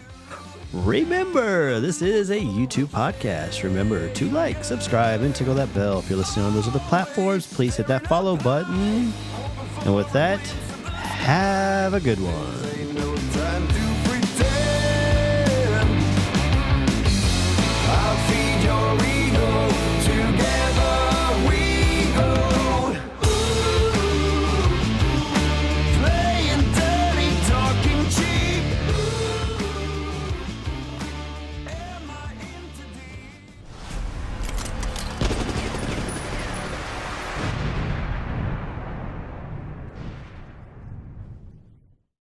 Remember, this is a YouTube podcast. Remember to like, subscribe, and tickle that bell. If you're listening on those other platforms, please hit that follow button. And with that, have a good one.